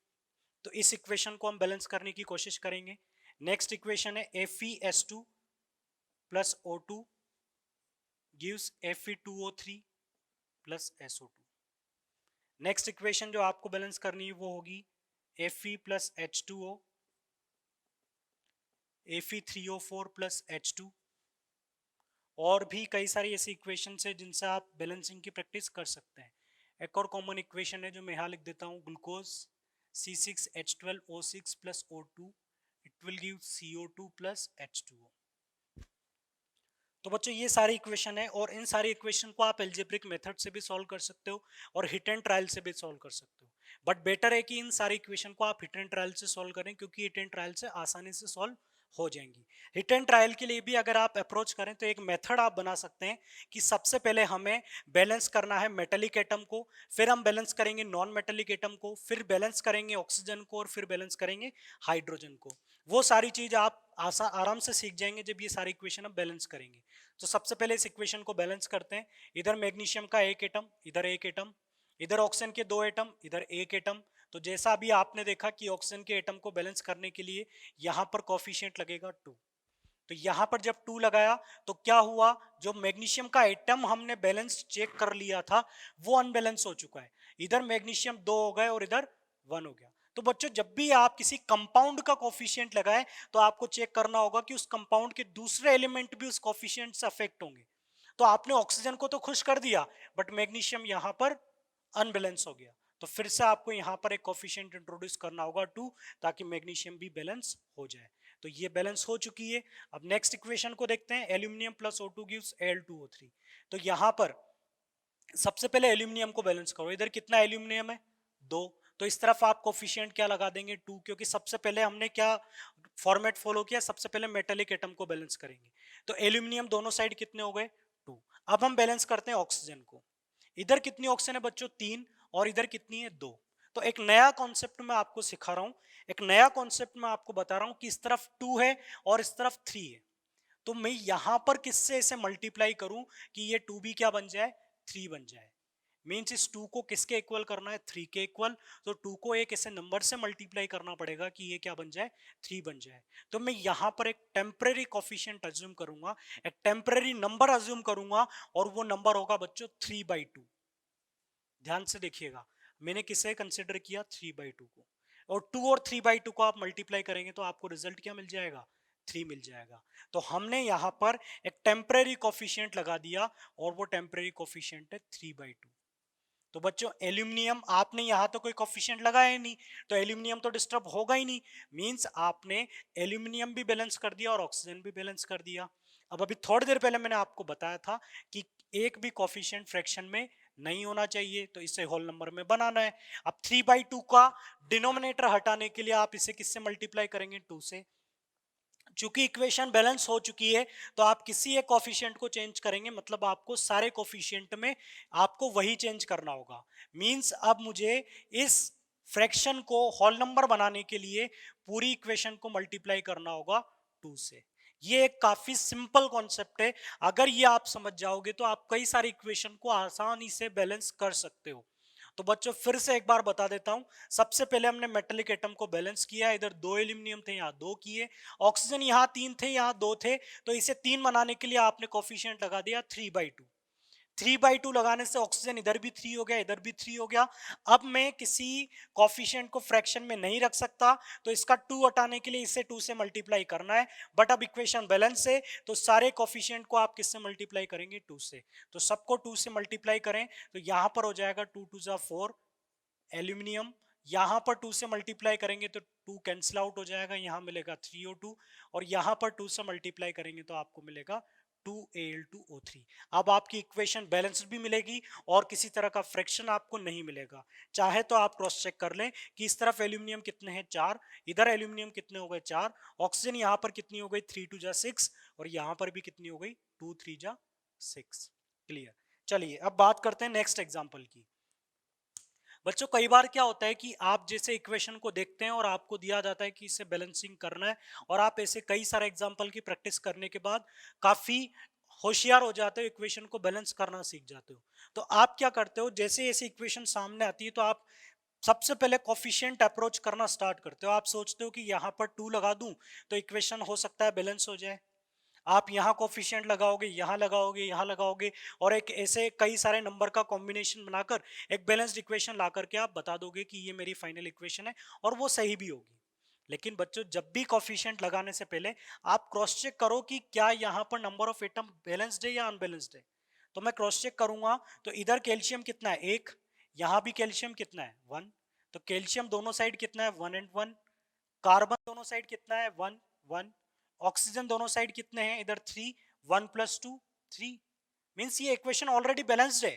तो इस इक्वेशन को हम बैलेंस करने की कोशिश करेंगे. नेक्स्ट इक्वेशन है FeS2 plus O2 gives Fe2O3 plus SO2. Next equation जो आपको बैलेंस करनी है वो होगी Fe plus H2O, Fe3O4 plus H2. और भी कई सारी ऐसी इक्वेशंस है जिनसे आप बैलेंसिंग की प्रैक्टिस कर सकते हैं. एक और कॉमन इक्वेशन है जो मैं यहाँ लिख देता हूँ, glucose C6H12O6 plus O2, it will give CO2 plus H2O. तो बच्चों ये सारी इक्वेशन है, और इन सारी इक्वेशन को आप एल्जेब्रिक मेथड से भी सॉल्व कर सकते हो और हिट एंड ट्रायल से भी सॉल्व कर सकते हो. बट बेटर है कि इन सारी इक्वेशन को आप हिट एंड ट्रायल से सॉल्व करें, क्योंकि हिट एंड ट्रायल से आसानी से सॉल्व हो जाएंगी. हिट एंड ट्रायल के लिए भी अगर आप अप्रोच करें तो एक मेथड आप बना सकते हैं कि सबसे पहले हमें बैलेंस करना है मेटेलिक एटम को, फिर हम बैलेंस करेंगे नॉन मेटेलिक एटम को, फिर बैलेंस करेंगे ऑक्सीजन को, और फिर बैलेंस करेंगे हाइड्रोजन को. वो सारी चीज आप आराम से सीख जाएंगे जब ये सारी इक्वेशन आप बैलेंस करेंगे. तो सबसे पहले इस इक्वेशन को बैलेंस करते हैं. इधर मैग्नीशियम का एक एटम, इधर एक एटम, इधर ऑक्सीजन के दो एटम, इधर एक एटम. तो जैसा अभी आपने देखा कि ऑक्सीजन के एटम को बैलेंस करने के लिए यहां पर कोफिशिएंट लगेगा 2. तो यहां पर जब 2 लगाया तो क्या हुआ, जो मैग्नीशियम का एटम हमने बैलेंस चेक कर लिया था वो अनबैलेंस हो चुका है. इधर मैग्नीशियम 2 हो गए और इधर 1 हो गया. तो बच्चों जब भी आप किसी कंपाउंड का कोफिशिएंट लगाएं तो आपको चेक करना होगा कि उस कंपाउंड के दूसरे एलिमेंट भी उस कोफिशिएंट से अफेक्ट होंगे. तो आपने ऑक्सीजन को तो खुश कर दिया, बट मैग्नीशियम यहां पर अनबैलेंस हो गया. तो फिर से आपको यहां पर एक कोफिशिएंट इंट्रोड्यूस करना होगा 2, ताकि मैग्नीशियम भी बैलेंस हो जाए. तो ये बैलेंस हो चुकी है. अब नेक्स्ट इक्वेशन को देखते हैं. Aluminium plus O2 gives Al2O3. तो यहां पर सबसे पहले एल्यूमिनियम को बैलेंस करो. इधर कितना एल्यूमिनियम है, 2. तो इस तरफ आप कोफिशिएंट क्या लगा देंगे, 2, क्योंकि सबसे पहले हमने क्या फॉर्मेट फॉलो किया, सबसे पहले मेटेलिक एटम को बैलेंस करेंगे. तो एल्यूमिनियम दोनों साइड कितने हो गए, 2. अब हम बैलेंस करते हैं ऑक्सीजन को. इधर कितनी ऑक्सीजन है बच्चों, 3, और इधर कितनी है, 2. तो एक नया कॉन्सेप्ट मैं आपको सिखा रहा हूं, एक नया कॉन्सेप्ट मैं आपको बता रहा हूं कि इस तरफ 2 है और इस तरफ 3 है. तो मैं यहां पर किससे इसे मल्टीप्लाई करूं कि ये 2 भी क्या बन जाए, 3 बन जाए. मीन्स इस 2 को किसके इक्वल करना है, 3 के इक्वल. तो 2 को एक ऐसे नंबर से मल्टीप्लाई करना पड़ेगा कि ये क्या बन जाए, 3 बन जाए. तो मैं यहां पर एक टेम्परेरी कोफिशिएंट अज्यूम करूंगा, एक टेम्परेरी नंबर अज्यूम करूंगा, और वो नंबर होगा बच्चों 3/2. ध्यान से देखिएगा, मैंने किसे कंसिडर किया, 3/2 को. और 2 और 3/2 को आप मल्टीप्लाई करेंगे तो आपको रिजल्ट क्या मिल जाएगा, 3 मिल जाएगा. तो हमने यहां पर एक टेम्परेरी कोफिशिएंट लगा दिया, और वो टेम्परेरी कोफिशिएंट है 3/2. तो बच्चों एल्यूमिनियम आपने यहां तो कोई कोफिशिएंट लगाया ही नहीं, तो एल्यूमिनियम तो डिस्टर्ब होगा ही नहीं. मींस आपने एल्यूमिनियम भी बैलेंस कर दिया और ऑक्सीजन भी बैलेंस कर दिया. अब अभी थोड़ी देर पहले मैंने आपको बताया था कि एक भी कोफिशिएंट फ्रैक्शन में नहीं होना चाहिए, तो इसे होल नंबर में बनाना है. अब 3/2 का डिनोमिनेटर हटाने के लिए आप इसे किससे मल्टीप्लाई करेंगे, 2 से. चूंकि इक्वेशन बैलेंस हो चुकी है तो आप किसी एक कोफिशिएंट को चेंज करेंगे, मतलब आपको सारे कोफिशिएंट में आपको वही चेंज करना होगा. मींस अब मुझे इस फ्रैक्शन को होल नंबर बनाने के लिए पूरी इक्वेशन को मल्टीप्लाई करना होगा 2 से. ये एक काफी सिंपल कॉन्सेप्ट है. अगर ये आप समझ जाओगे तो आप कई सारी इक्वेशन को आसानी से बैलेंस कर सकते हो. तो बच्चों फिर से एक बार बता देता हूं. सबसे पहले हमने मेटेलिक एटम को बैलेंस किया, इधर 2 एल्यूमिनियम थे, यहाँ 2 किए. ऑक्सीजन यहाँ 3 थे, यहाँ 2 थे, तो इसे 3 बनाने के लिए आपने कोफिशिएंट लगा दिया 3/2. 3/2 लगाने से ऑक्सीजन इधर भी 3 हो गया, इधर भी 3 हो गया। अब मैं किसी कोफिशिएंट को फ्रैक्शन में नहीं रख सकता, तो इसका 2 हटाने के लिए इसे 2 से मल्टीप्लाई करना है। बट अब इक्वेशन बैलेंस है, तो सारे कोफिशिएंट को आप किससे मल्टीप्लाई करेंगे? 2 से। तो सबको 2 से मल्टीप्लाई करें, तो यहां पर हो जाएगा 2 2 जा 4 एल्यूमिनियम। यहां पर 2 से मल्टीप्लाई करेंगे तो 2 कैंसिल आउट हो जाएगा, यहां मिलेगा 3O2, और यहां पर 2 से मल्टीप्लाई करेंगे तो आपको मिलेगा 2Al2O3। अब आपकी इक्वेशन बैलेंस्ड भी मिलेगी और किसी तरह का फ्रैक्शन आपको नहीं मिलेगा। चाहे तो आप क्रॉस चेक कर लें कि इस तरफ एल्यूमिनियम कितने हैं? 4, इधर एल्यूमिनियम कितने हो गए? 4, ऑक्सीजन यहां पर कितनी हो गई? 3 2 जा 6, और यहां पर भी कितनी हो गई? 2 3 जा 6। क्लियर। चलिए अब बात करते हैं नेक्स्ट एग्जांपल की। बच्चों कई बार क्या होता है कि आप जैसे इक्वेशन को देखते हैं और आपको दिया जाता है कि इसे बैलेंसिंग करना है, और आप ऐसे कई सारे एग्जांपल की प्रैक्टिस करने के बाद काफी होशियार हो जाते हो, इक्वेशन को बैलेंस करना सीख जाते हो। तो आप क्या करते हो, जैसे ऐसी इक्वेशन सामने आती है तो आप सबसे पहले कोफिशिएंट अप्रोच करना स्टार्ट करते हो। आप सोचते हो कि यहाँ पर 2 लगा दूं तो इक्वेशन हो सकता है बैलेंस हो जाए। आप यहाँ कोफिशिएंट लगाओगे, यहाँ लगाओगे, यहाँ लगाओगे, और एक ऐसे कई सारे नंबर का कॉम्बिनेशन बनाकर एक बैलेंस्ड इक्वेशन ला करके आप बता दोगे कि ये मेरी फाइनल इक्वेशन है, और वो सही भी होगी। लेकिन बच्चों जब भी कोफिशिएंट लगाने से पहले आप क्रॉस चेक करो कि क्या यहाँ पर नंबर ऑफ एटम बैलेंस्ड है या अनबैलेंस्ड है। तो मैं क्रॉस चेक करूंगा, तो इधर कैल्शियम कितना है? 1। यहाँ भी कैल्शियम कितना है? 1। तो कैल्शियम दोनों साइड कितना है? 1 and 1। कार्बन दोनों साइड कितना है? 1 1। ऑक्सीजन दोनों साइड कितने हैं? इधर 3, 1 + 2 3। मींस ये इक्वेशन ऑलरेडी बैलेंस्ड है।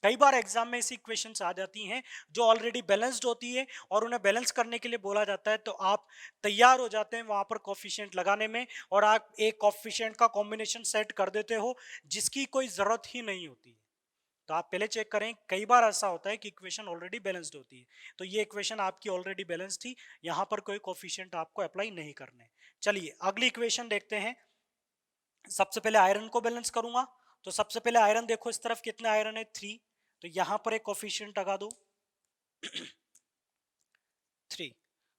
कई बार एग्जाम में ऐसी इक्वेशंस आ जाती हैं जो ऑलरेडी बैलेंस्ड होती है, और उन्हें बैलेंस करने के लिए बोला जाता है, तो आप तैयार हो जाते हैं वहां पर कोफिशिएंट लगाने में, और आप एक कोफिशिएंट का कॉम्बिनेशन सेट कर देते हो जिसकी कोई जरूरत ही नहीं होती है। तो आप पहले चेक करें, कई बार ऐसा होता है कि इक्वेशन ऑलरेडी बैलेंस्ड होती है, तो ये इक्वेशन आपकी ऑलरेडी बैलेंस थी, यहां पर कोई कोफिशिएंट आपको अप्लाई नहीं करने। चलिए अगली इक्वेशन देखते हैं। सबसे पहले आयरन को बैलेंस करूंगा, तो सबसे पहले आयरन देखो, इस तरफ कितने आयरन है? 3। तो यहां पर एक कोफिशिएंट लगा दो 3।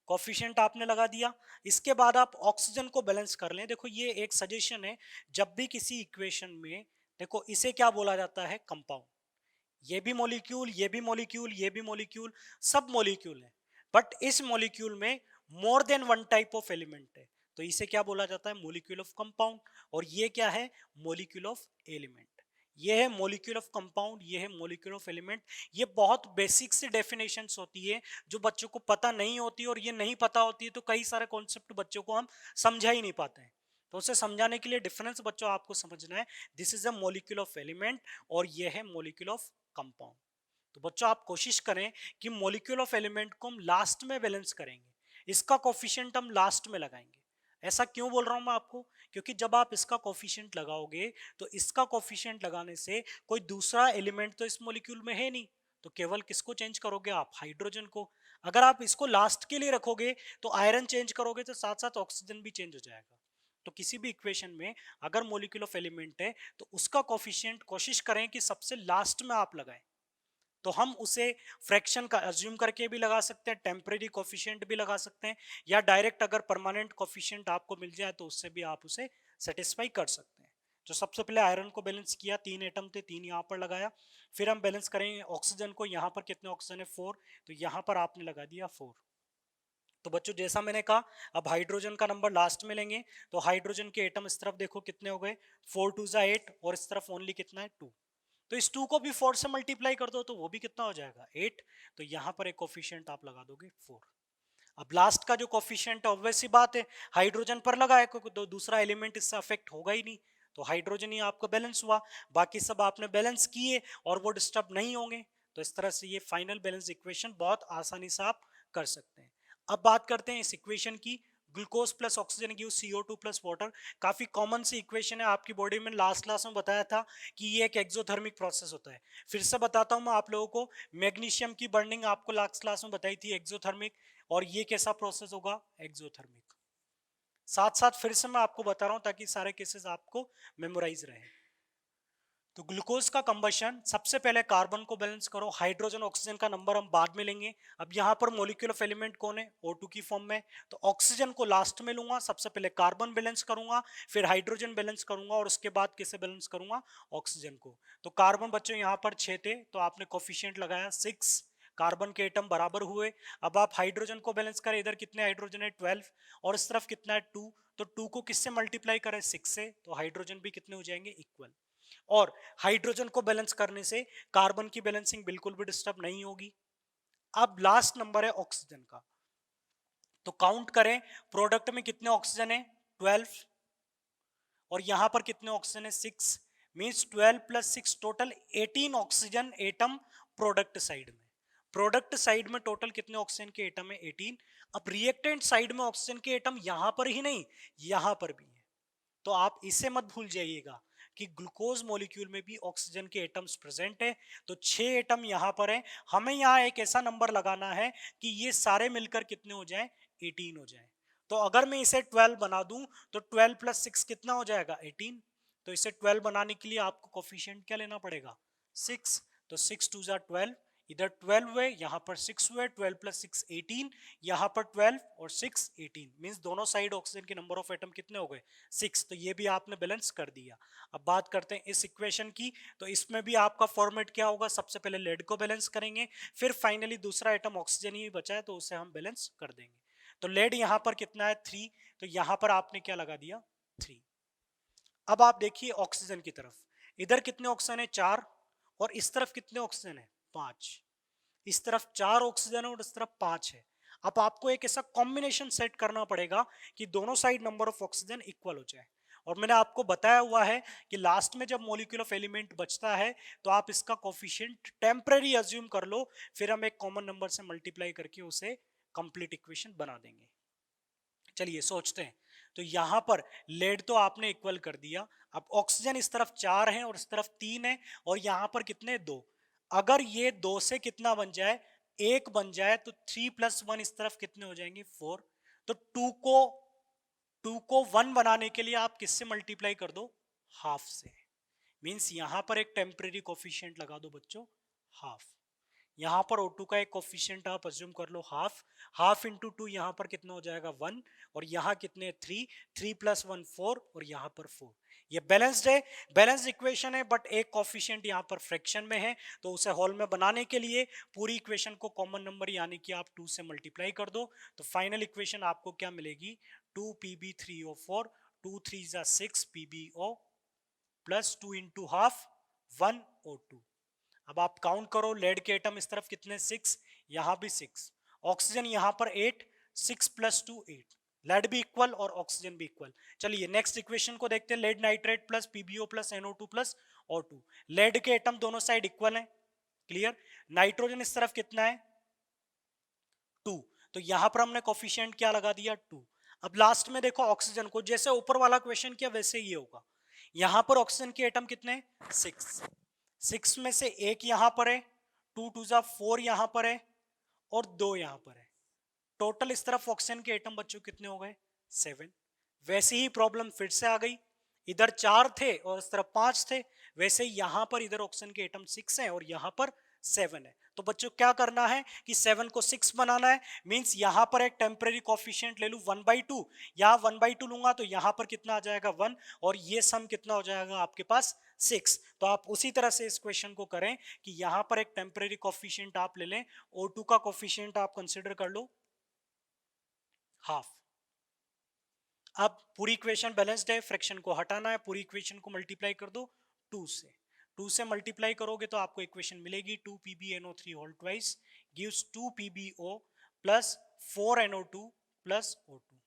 कोफिशिएंट आपने लगा दिया। इसके बाद आप ऑक्सीजन को बैलेंस कर लें। देखो ये एक सजेशन है, जब भी किसी इक्वेशन में, देखो इसे क्या बोला जाता है? कंपाउंड। ये भी मॉलिक्यूल, ये भी मॉलिक्यूल, ये भी मॉलिक्यूल, सब मॉलिक्यूल है, बट इस मॉलिक्यूल में more than one type of element है, तो इसे क्या बोला जाता है? Molecule of compound. और ये क्या है? Molecule of element. ये है मॉलिक्यूल ऑफ कंपाउंड, ये है मॉलिक्यूल ऑफ एलिमेंट। ये बहुत बेसिक से डेफिनेशंस होती है जो बच्चों को पता नहीं होती, और ये नहीं पता होती है तो कई सारे कॉन्सेप्ट बच्चों को हम समझा ही नहीं पाते हैं। तो उसे समझाने के लिए डिफरेंस बच्चों आपको समझना है। This is a molecule of element, और ये है मॉलिक्यूल ऑफ कंपाउंड। तो बच्चों आप कोशिश करें कि मॉलिक्यूल ऑफ एलिमेंट को हम लास्ट में बैलेंस करेंगे, इसका कोफिशिएंट हम लास्ट में लगाएंगे। ऐसा क्यों बोल रहा हूं मैं आपको? क्योंकि जब आप इसका कोफिशिएंट लगाओगे, तो इसका कोफिशिएंट लगाने से कोई दूसरा एलिमेंट तो इस मॉलिक्यूल में है नहीं, तो केवल किसको चेंज करोगे आप? हाइड्रोजन को। अगर आप इसको लास्ट के लिए रखोगे तो आयरन चेंज करोगे, तो साथ साथ ऑक्सीजन भी चेंज हो जाएगा। तो किसी भी इक्वेशन में अगर मॉलिक्यूल ऑफ एलिमेंट है, तो उसका कोफिशिएंट कोशिश करें कि सबसे लास्ट में आप लगाएं। तो हम उसे फ्रैक्शन का अज्यूम करके भी लगा सकते हैं, टेम्परेरी कोफिशिएंट भी लगा सकते हैं, या डायरेक्ट अगर परमानेंट कोफिशिएंट आपको मिल जाए तो उससे भी आप उसे सेटिस्फाई कर सकते हैं। तो सबसे पहले आयरन को बैलेंस किया, 3 एटम थे, 3 यहाँ पर लगाया। फिर हम बैलेंस करेंगे ऑक्सीजन को, यहाँ पर कितने ऑक्सीजन है? 4। तो यहाँ पर आपने लगा दिया 4। तो बच्चों जैसा मैंने कहा, अब हाइड्रोजन का नंबर लास्ट में लेंगे, तो हाइड्रोजन के एटम इस तरफ देखो कितने हो गए? 4 2 जा 8, और इस तरफ ओनली कितना है? 2। तो इस 2 को भी 4 से मल्टीप्लाई कर दो, तो वो भी कितना हो जाएगा? 8। तो यहाँ पर एक कोफिशिएंट आप लगा दोगे 4। अब लास्ट का जो कोफिशिएंट है, ऑब्वियस सी बात है, हाइड्रोजन पर लगा है, क्योंकि दूसरा एलिमेंट इससे अफेक्ट होगा ही नहीं, तो हाइड्रोजन ही आपका बैलेंस हुआ। बाकी सब आपने बैलेंस किए और वो डिस्टर्ब नहीं होंगे। तो इस तरह से ये फाइनल बैलेंस इक्वेशन बहुत आसानी से आप कर सकते हैं। अब बात करते हैं इस इक्वेशन की। Glucose plus oxygen give CO2 plus water. काफी कॉमन सी इक्वेशन है, आपकी बॉडी में लास्ट क्लास में बताया था कि ये एक एक्सोथर्मिक प्रोसेस होता है। फिर से बताता हूं मैं आप लोगों को, मैग्नीशियम की बर्निंग आपको लास्ट क्लास में बताई थी एक्सोथर्मिक, और ये कैसा प्रोसेस होगा? एक्सोथर्मिक। साथ साथ फिर से मैं आपको बता रहा हूं ताकि सारे केसेस आपको मेमोराइज रहे। तो ग्लूकोज का कंबशन, सबसे पहले कार्बन को बैलेंस करो, हाइड्रोजन ऑक्सीजन का नंबर हम बाद में लेंगे। अब यहाँ पर मॉलिक्यूल ऑफ एलिमेंट कौन है, O2 की फॉर्म में, तो ऑक्सीजन को लास्ट में लूंगा, सबसे पहले कार्बन बैलेंस करूंगा, फिर हाइड्रोजन बैलेंस करूंगा और उसके बाद किसे बैलेंस करूंगा, ऑक्सीजन को। तो कार्बन बच्चों यहाँ पर 6 थे तो आपने कोफिशिएंट लगाया 6, कार्बन के एटम बराबर हुए। अब आप हाइड्रोजन को बैलेंस करें, इधर कितने हाइड्रोजन है 12 और इस तरफ कितना है 2, तो 2 को किससे मल्टीप्लाई करें 6 से, तो हाइड्रोजन भी कितने हो जाएंगे इक्वल। और हाइड्रोजन को बैलेंस करने से कार्बन की बैलेंसिंग बिल्कुल भी डिस्टर्ब नहीं होगी। अब लास्ट नंबर है ऑक्सीजन का, तो काउंट करें प्रोडक्ट में कितने ऑक्सीजन है 12 और यहां पर कितने ऑक्सीजन है 6, means 12 plus 6 total 18 oxygen atom product side में। प्रोडक्ट साइड में टोटल कितने ऑक्सीजन के एटम है 18। अब रिएक्टेंट साइड में ऑक्सीजन के एटम यहां पर ही नहीं, यहां पर भी है। तो आप इसे मत भूल जाइएगा कि ग्लूकोज मॉलिक्यूल में भी ऑक्सीजन के एटम्स प्रेजेंट है। तो 6 एटम यहां पर है, हमें यहां एक ऐसा नंबर लगाना है कि ये सारे मिलकर कितने हो जाएं 18 हो जाएं। तो अगर मैं इसे 12 बना दूं तो 12 प्लस 6 कितना हो जाएगा 18। तो इसे 12 बनाने के लिए आपको कोफिशिएंट क्या लेना पड़ेगा 6, तो 6 2 जा 12, इधर 12 हुए यहाँ पर 6 हुए, 12 प्लस 6 18, यहाँ पर 12 और 6 18, मींस दोनों साइड ऑक्सीजन के नंबर ऑफ एटम कितने हो गए 6। तो ये भी आपने बैलेंस कर दिया। अब बात करते हैं इस इक्वेशन की, तो इसमें भी आपका फॉर्मेट क्या होगा, सबसे पहले लेड को बैलेंस करेंगे, फिर फाइनली दूसरा एटम ऑक्सीजन ही बचा है तो उसे हम बैलेंस कर देंगे। तो लेड यहाँ पर कितना है 3, तो यहाँ पर आपने क्या लगा दिया 3। अब आप देखिए ऑक्सीजन की तरफ, इधर कितने ऑक्सीजन है 4 और इस तरफ कितने ऑक्सीजन है 5। इस तरफ 4 ऑक्सीजन है और इस तरफ 5 है। अब आपको एक ऐसा कॉम्बिनेशन सेट करना पड़ेगा कि दोनों side number of oxygen equal हो जाए। और मैंने आपको बताया हुआ है कि लास्ट में जब मॉलिक्यूल ऑफ एलिमेंट बचता है तो आप इसका कोफिशिएंट टेम्पररी अज्यूम कर लो, फिर हम एक कॉमन नंबर से मल्टीप्लाई करके उसे कंप्लीट इक्वेशन बना देंगे। चलिए सोचते हैं। तो यहां पर लेड तो आपने इक्वल कर दिया, अब ऑक्सीजन इस तरफ 4 है और इस तरफ 3 है और यहां पर कितने 2। अगर ये 2 से कितना बन जाए 1 बन जाए तो 3 प्लस 1 इस तरफ कितने हो जाएंगे 4। तो 2 को 1 बनाने के लिए आप किससे मल्टीप्लाई कर दो हाफ से, मींस यहां पर एक टेम्परेरी कोफिशिएंट लगा दो बच्चों हाफ। यहाँ पर O2 का एक कोफिशिएंट आप अज्यूम कर लो हाफ, हाफ इंटू 2 यहाँ पर कितना हो जाएगा 1 और यहाँ कितने 3, 3 प्लस 1 4 और यहाँ पर 4। ये बैलेंस्ड है, बैलेंस्ड इक्वेशन है, बट एक कोफिशिएंट यहाँ पर फ्रैक्शन में है, तो उसे होल में बनाने के लिए पूरी इक्वेशन को कॉमन नंबर यानी कि आप 2 से मल्टीप्लाई कर दो। तो फाइनल इक्वेशन आपको क्या मिलेगी 2Pb3O4, 2 3 जा 6 PbO plus 2 into half 1O2। अब आप काउंट करो, लेड के एटम इस तरफ कितने 6, यहां भी 6, ऑक्सीजन यहां पर 8, 6 प्लस 2 8, लेड भी इक्वल और ऑक्सीजन भी इक्वल। चलिए नेक्स्ट इक्वेशन को देखते हैं, lead nitrate plus PbO plus NO2 plus O2। Lead के एटम दोनों साइड इक्वल हैं, क्लियर। नाइट्रोजन इस तरफ कितना है 2, तो यहां पर हमने कोफिशिएंट क्या लगा दिया 2। अब लास्ट में देखो ऑक्सीजन को, जैसे ऊपर वाला क्वेश्चन किया वैसे ये होगा। यहां पर ऑक्सीजन के एटम कितने 6, 6 में से एक यहां पर है, 2 2 जा 4 यहां पर है और 2 यहां पर है। टोटल इस तरफ ऑक्सीजन के एटम बच्चों कितने हो गए 7। वैसे ही प्रॉब्लम फिर से आ गई, इधर 4 थे और इस तरफ 5 थे, वैसे यहां पर इधर ऑक्सीजन के एटम 6 हैं और यहां पर 7 है। तो बच्चों क्या करना है कि 7 को 6 बनाना है, मींस यहां पर एक टेम्परेरी कोफिशिएंट ले लूं 1/2, यहां 1/2 लूंगा तो यहां पर कितना आ जाएगा 1 और ये सम कितना हो जाएगा आपके पास 6। तो आप उसी तरह से इस क्वेश्चन को करें कि यहां पर एक टेम्परेरी कोफिशिएंट आप ले लें, O2 का कोफिशिएंट आप कंसीडर कर लो हाफ। अब पूरी इक्वेशन बैलेंस्ड है, फ्रैक्शन को हटाना है, पूरी इक्वेशन को मल्टीप्लाई कर दो 2 से। 2 से मल्टीप्लाई करोगे तो आपको इक्वेशन मिलेगी 2PbNO3 whole twice gives 2PbO plus 4NO2 plus O2।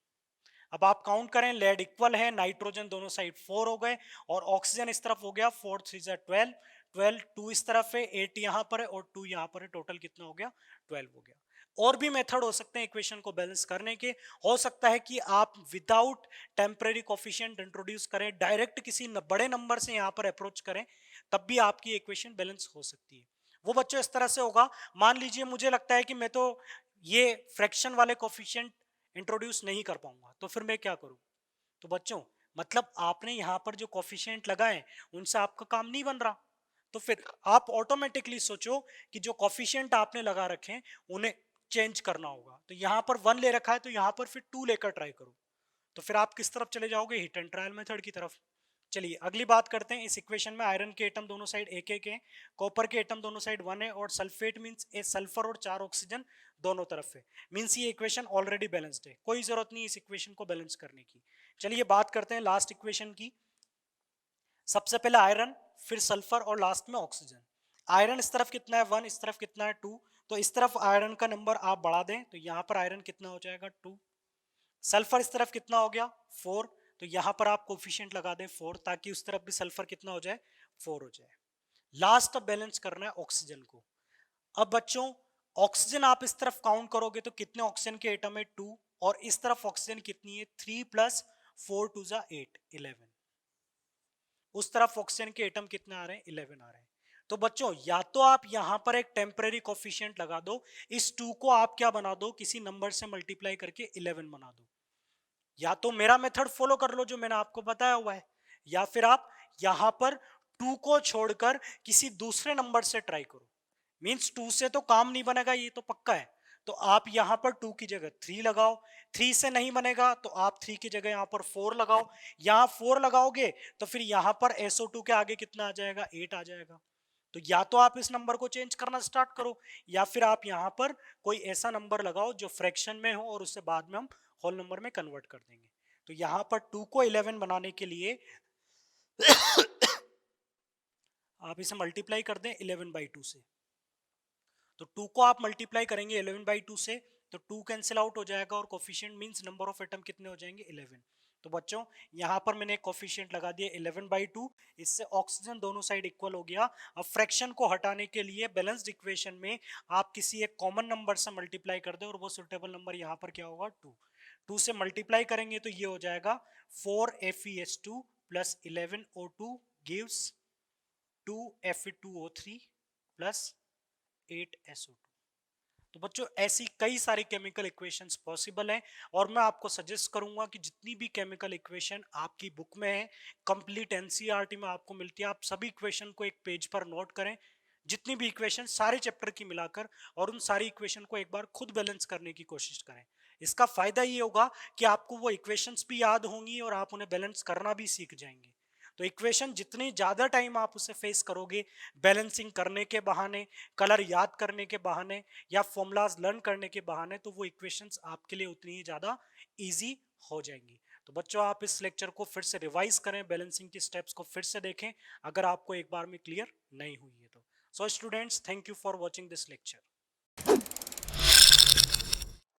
अब आप काउंट करें, लेड इक्वल है, नाइट्रोजन दोनों साइड 4 हो गए और ऑक्सीजन इस तरफ हो गया 4 3 12, 12 2 इस तरफ है, 8 यहां पर है और 2 यहां पर है, टोटल कितना हो गया 12 हो गया। और भी मेथड हो सकते हैं इक्वेशन को बैलेंस करने के, हो सकता है कि आप विदाउट टेम्परेरी कोफिशिएंट इंट्रोड्यूस करें, डायरेक्ट किसी बड़े नंबर से यहां पर अप्रोच करें, तब भी आपकी इक्वेशन बैलेंस हो सकती है। वो बच्चों इस तरह से होगा, मान लीजिए मुझे लगता है कि मैं तो ये फ्रैक्शन वाले कोफिशिएंट इंट्रोड्यूस नहीं कर पाऊंगा, तो फिर मैं क्या करूं। तो बच्चों मतलब आपने यहाँ पर जो कोफिशिएंट लगाए उनसे आपका काम नहीं बन रहा, तो फिर आप ऑटोमेटिकली सोचो कि जो कोफिशिएंट आपने लगा रखे हैं उन्हें चेंज करना होगा। तो यहाँ पर 1 ले रखा है तो यहाँ पर फिर 2 लेकर ट्राई करो। तो फिर आप किस तरफ चले जाओगे? हिट एंड ट्रायल मेथड की तरफ। चलिए अगली बात करते हैं। इस इक्वेशन में आयरन के एटम दोनों साइड एक एक है, कॉपर के एटम दोनों साइड 1 है, और सल्फेट मींस ए सल्फर और 4 ऑक्सीजन दोनों तरफ है। मींस ये इक्वेशन ऑलरेडी बैलेंस्ड है, कोई जरूरत नहीं इस इक्वेशन को बैलेंस करने की। चलिए बात करते हैं लास्ट इक्वेशन की। सबसे पहले आयरन, फिर सल्फर और लास्ट में ऑक्सीजन। आयरन इस तरफ कितना है 1, इस तरफ कितना है 2, तो इस तरफ आयरन का नंबर आप बढ़ा दें तो यहाँ पर आयरन कितना हो जाएगा 2। सल्फर इस तरफ कितना हो गया 4, तो यहां पर आप कोफिशिएंट लगा दें 4 ताकि उस तरफ भी सल्फर कितना हो जाए 4 हो जाए। लास्ट अब बैलेंस करना है ऑक्सीजन को। अब बच्चों ऑक्सीजन आप इस तरफ काउंट करोगे तो कितने ऑक्सीजन के एटम है 2, और इस तरफ ऑक्सीजन कितनी है 3 प्लस 4 2 जा 8 11। उस तरफ ऑक्सीजन के एटम कितने आ रहे हैं 11 आ रहे हैं। तो बच्चों या तो आप यहां पर एक टेम्परेरी कोफिशिएंट लगा दो, इस 2 को आप क्या बना दो किसी नंबर से मल्टीप्लाई करके 11 बना दो, या तो मेरा मेथड फॉलो कर लो जो मैंने आपको बताया हुआ है, या फिर आप यहां पर 2 को छोड़कर किसी दूसरे नंबर से ट्राई करो। मींस 2 से तो काम नहीं बनेगा ये तो पक्का है, तो आप यहां पर 2 की जगह 3 लगाओ। 3 से नहीं बनेगा तो आप 3 की जगह यहां पर 4 लगाओ। यहां 4 लगाओगे तो फिर यहां पर SO2 के आगे कितना आ जाएगा 8 आ जाएगा। तो या तो आप इस नंबर को चेंज करना स्टार्ट करो, या फिर आप यहां पर कोई ऐसा नंबर लगाओ जो फ्रैक्शन में हो और उससे बाद में हम होल नंबर में कन्वर्ट कर देंगे। तो यहां पर 2 को 11 बनाने के लिए आप इसे मल्टीप्लाई कर दें 11/2 से। तो 2 को आप मल्टीप्लाई करेंगे 11/2 से तो 2 कैंसिल आउट हो जाएगा और coefficient means number of atom कितने हो जाएंगे 11। तो बच्चों यहां पर मैंने कोफिशिएंट लगा दिया 11/2, इससे ऑक्सीजन दोनों साइड इक्वल हो गया। अब फ्रैक्शन को हटाने के लिए बैलेंस्ड इक्वेशन में आप किसी एक कॉमन नंबर से मल्टीप्लाई कर दे और वो सुटेबल नंबर यहाँ पर क्या होगा 2। 2 से मल्टीप्लाई करेंगे तो ये हो जाएगा 4FeS2 plus 11O2 gives 2Fe2O3 plus 8SO2। तो बच्चों ऐसी कई सारी केमिकल इक्वेशंस पॉसिबल हैं, और मैं आपको सजेस्ट करूंगा कि जितनी भी केमिकल इक्वेशन आपकी बुक में है, कंप्लीट एनसीईआरटी में आपको मिलती है, आप सभी इक्वेशन को एक पेज पर नोट करें, जितनी भी इक्वेशन सारे चैप्टर की मिलाकर, और उन सारी इक्वेशन को एक बार खुद बैलेंस करने की कोशिश करें। इसका फायदा ये होगा कि आपको वो इक्वेशंस भी याद होंगी और आप उन्हें बैलेंस करना भी सीख जाएंगे। तो इक्वेशन जितनी ज्यादा टाइम आप उसे फेस करोगे बैलेंसिंग करने के बहाने, कलर याद करने के बहाने, या फॉर्मूलाज लर्न करने के बहाने, तो वो इक्वेशंस आपके लिए उतनी ही ज्यादा इजी हो जाएंगी। तो बच्चों आप इस लेक्चर को फिर से रिवाइज करें, बैलेंसिंग की स्टेप्स को फिर से देखें अगर आपको एक बार में क्लियर नहीं हुई है तो। So students thank you for watching this lecture.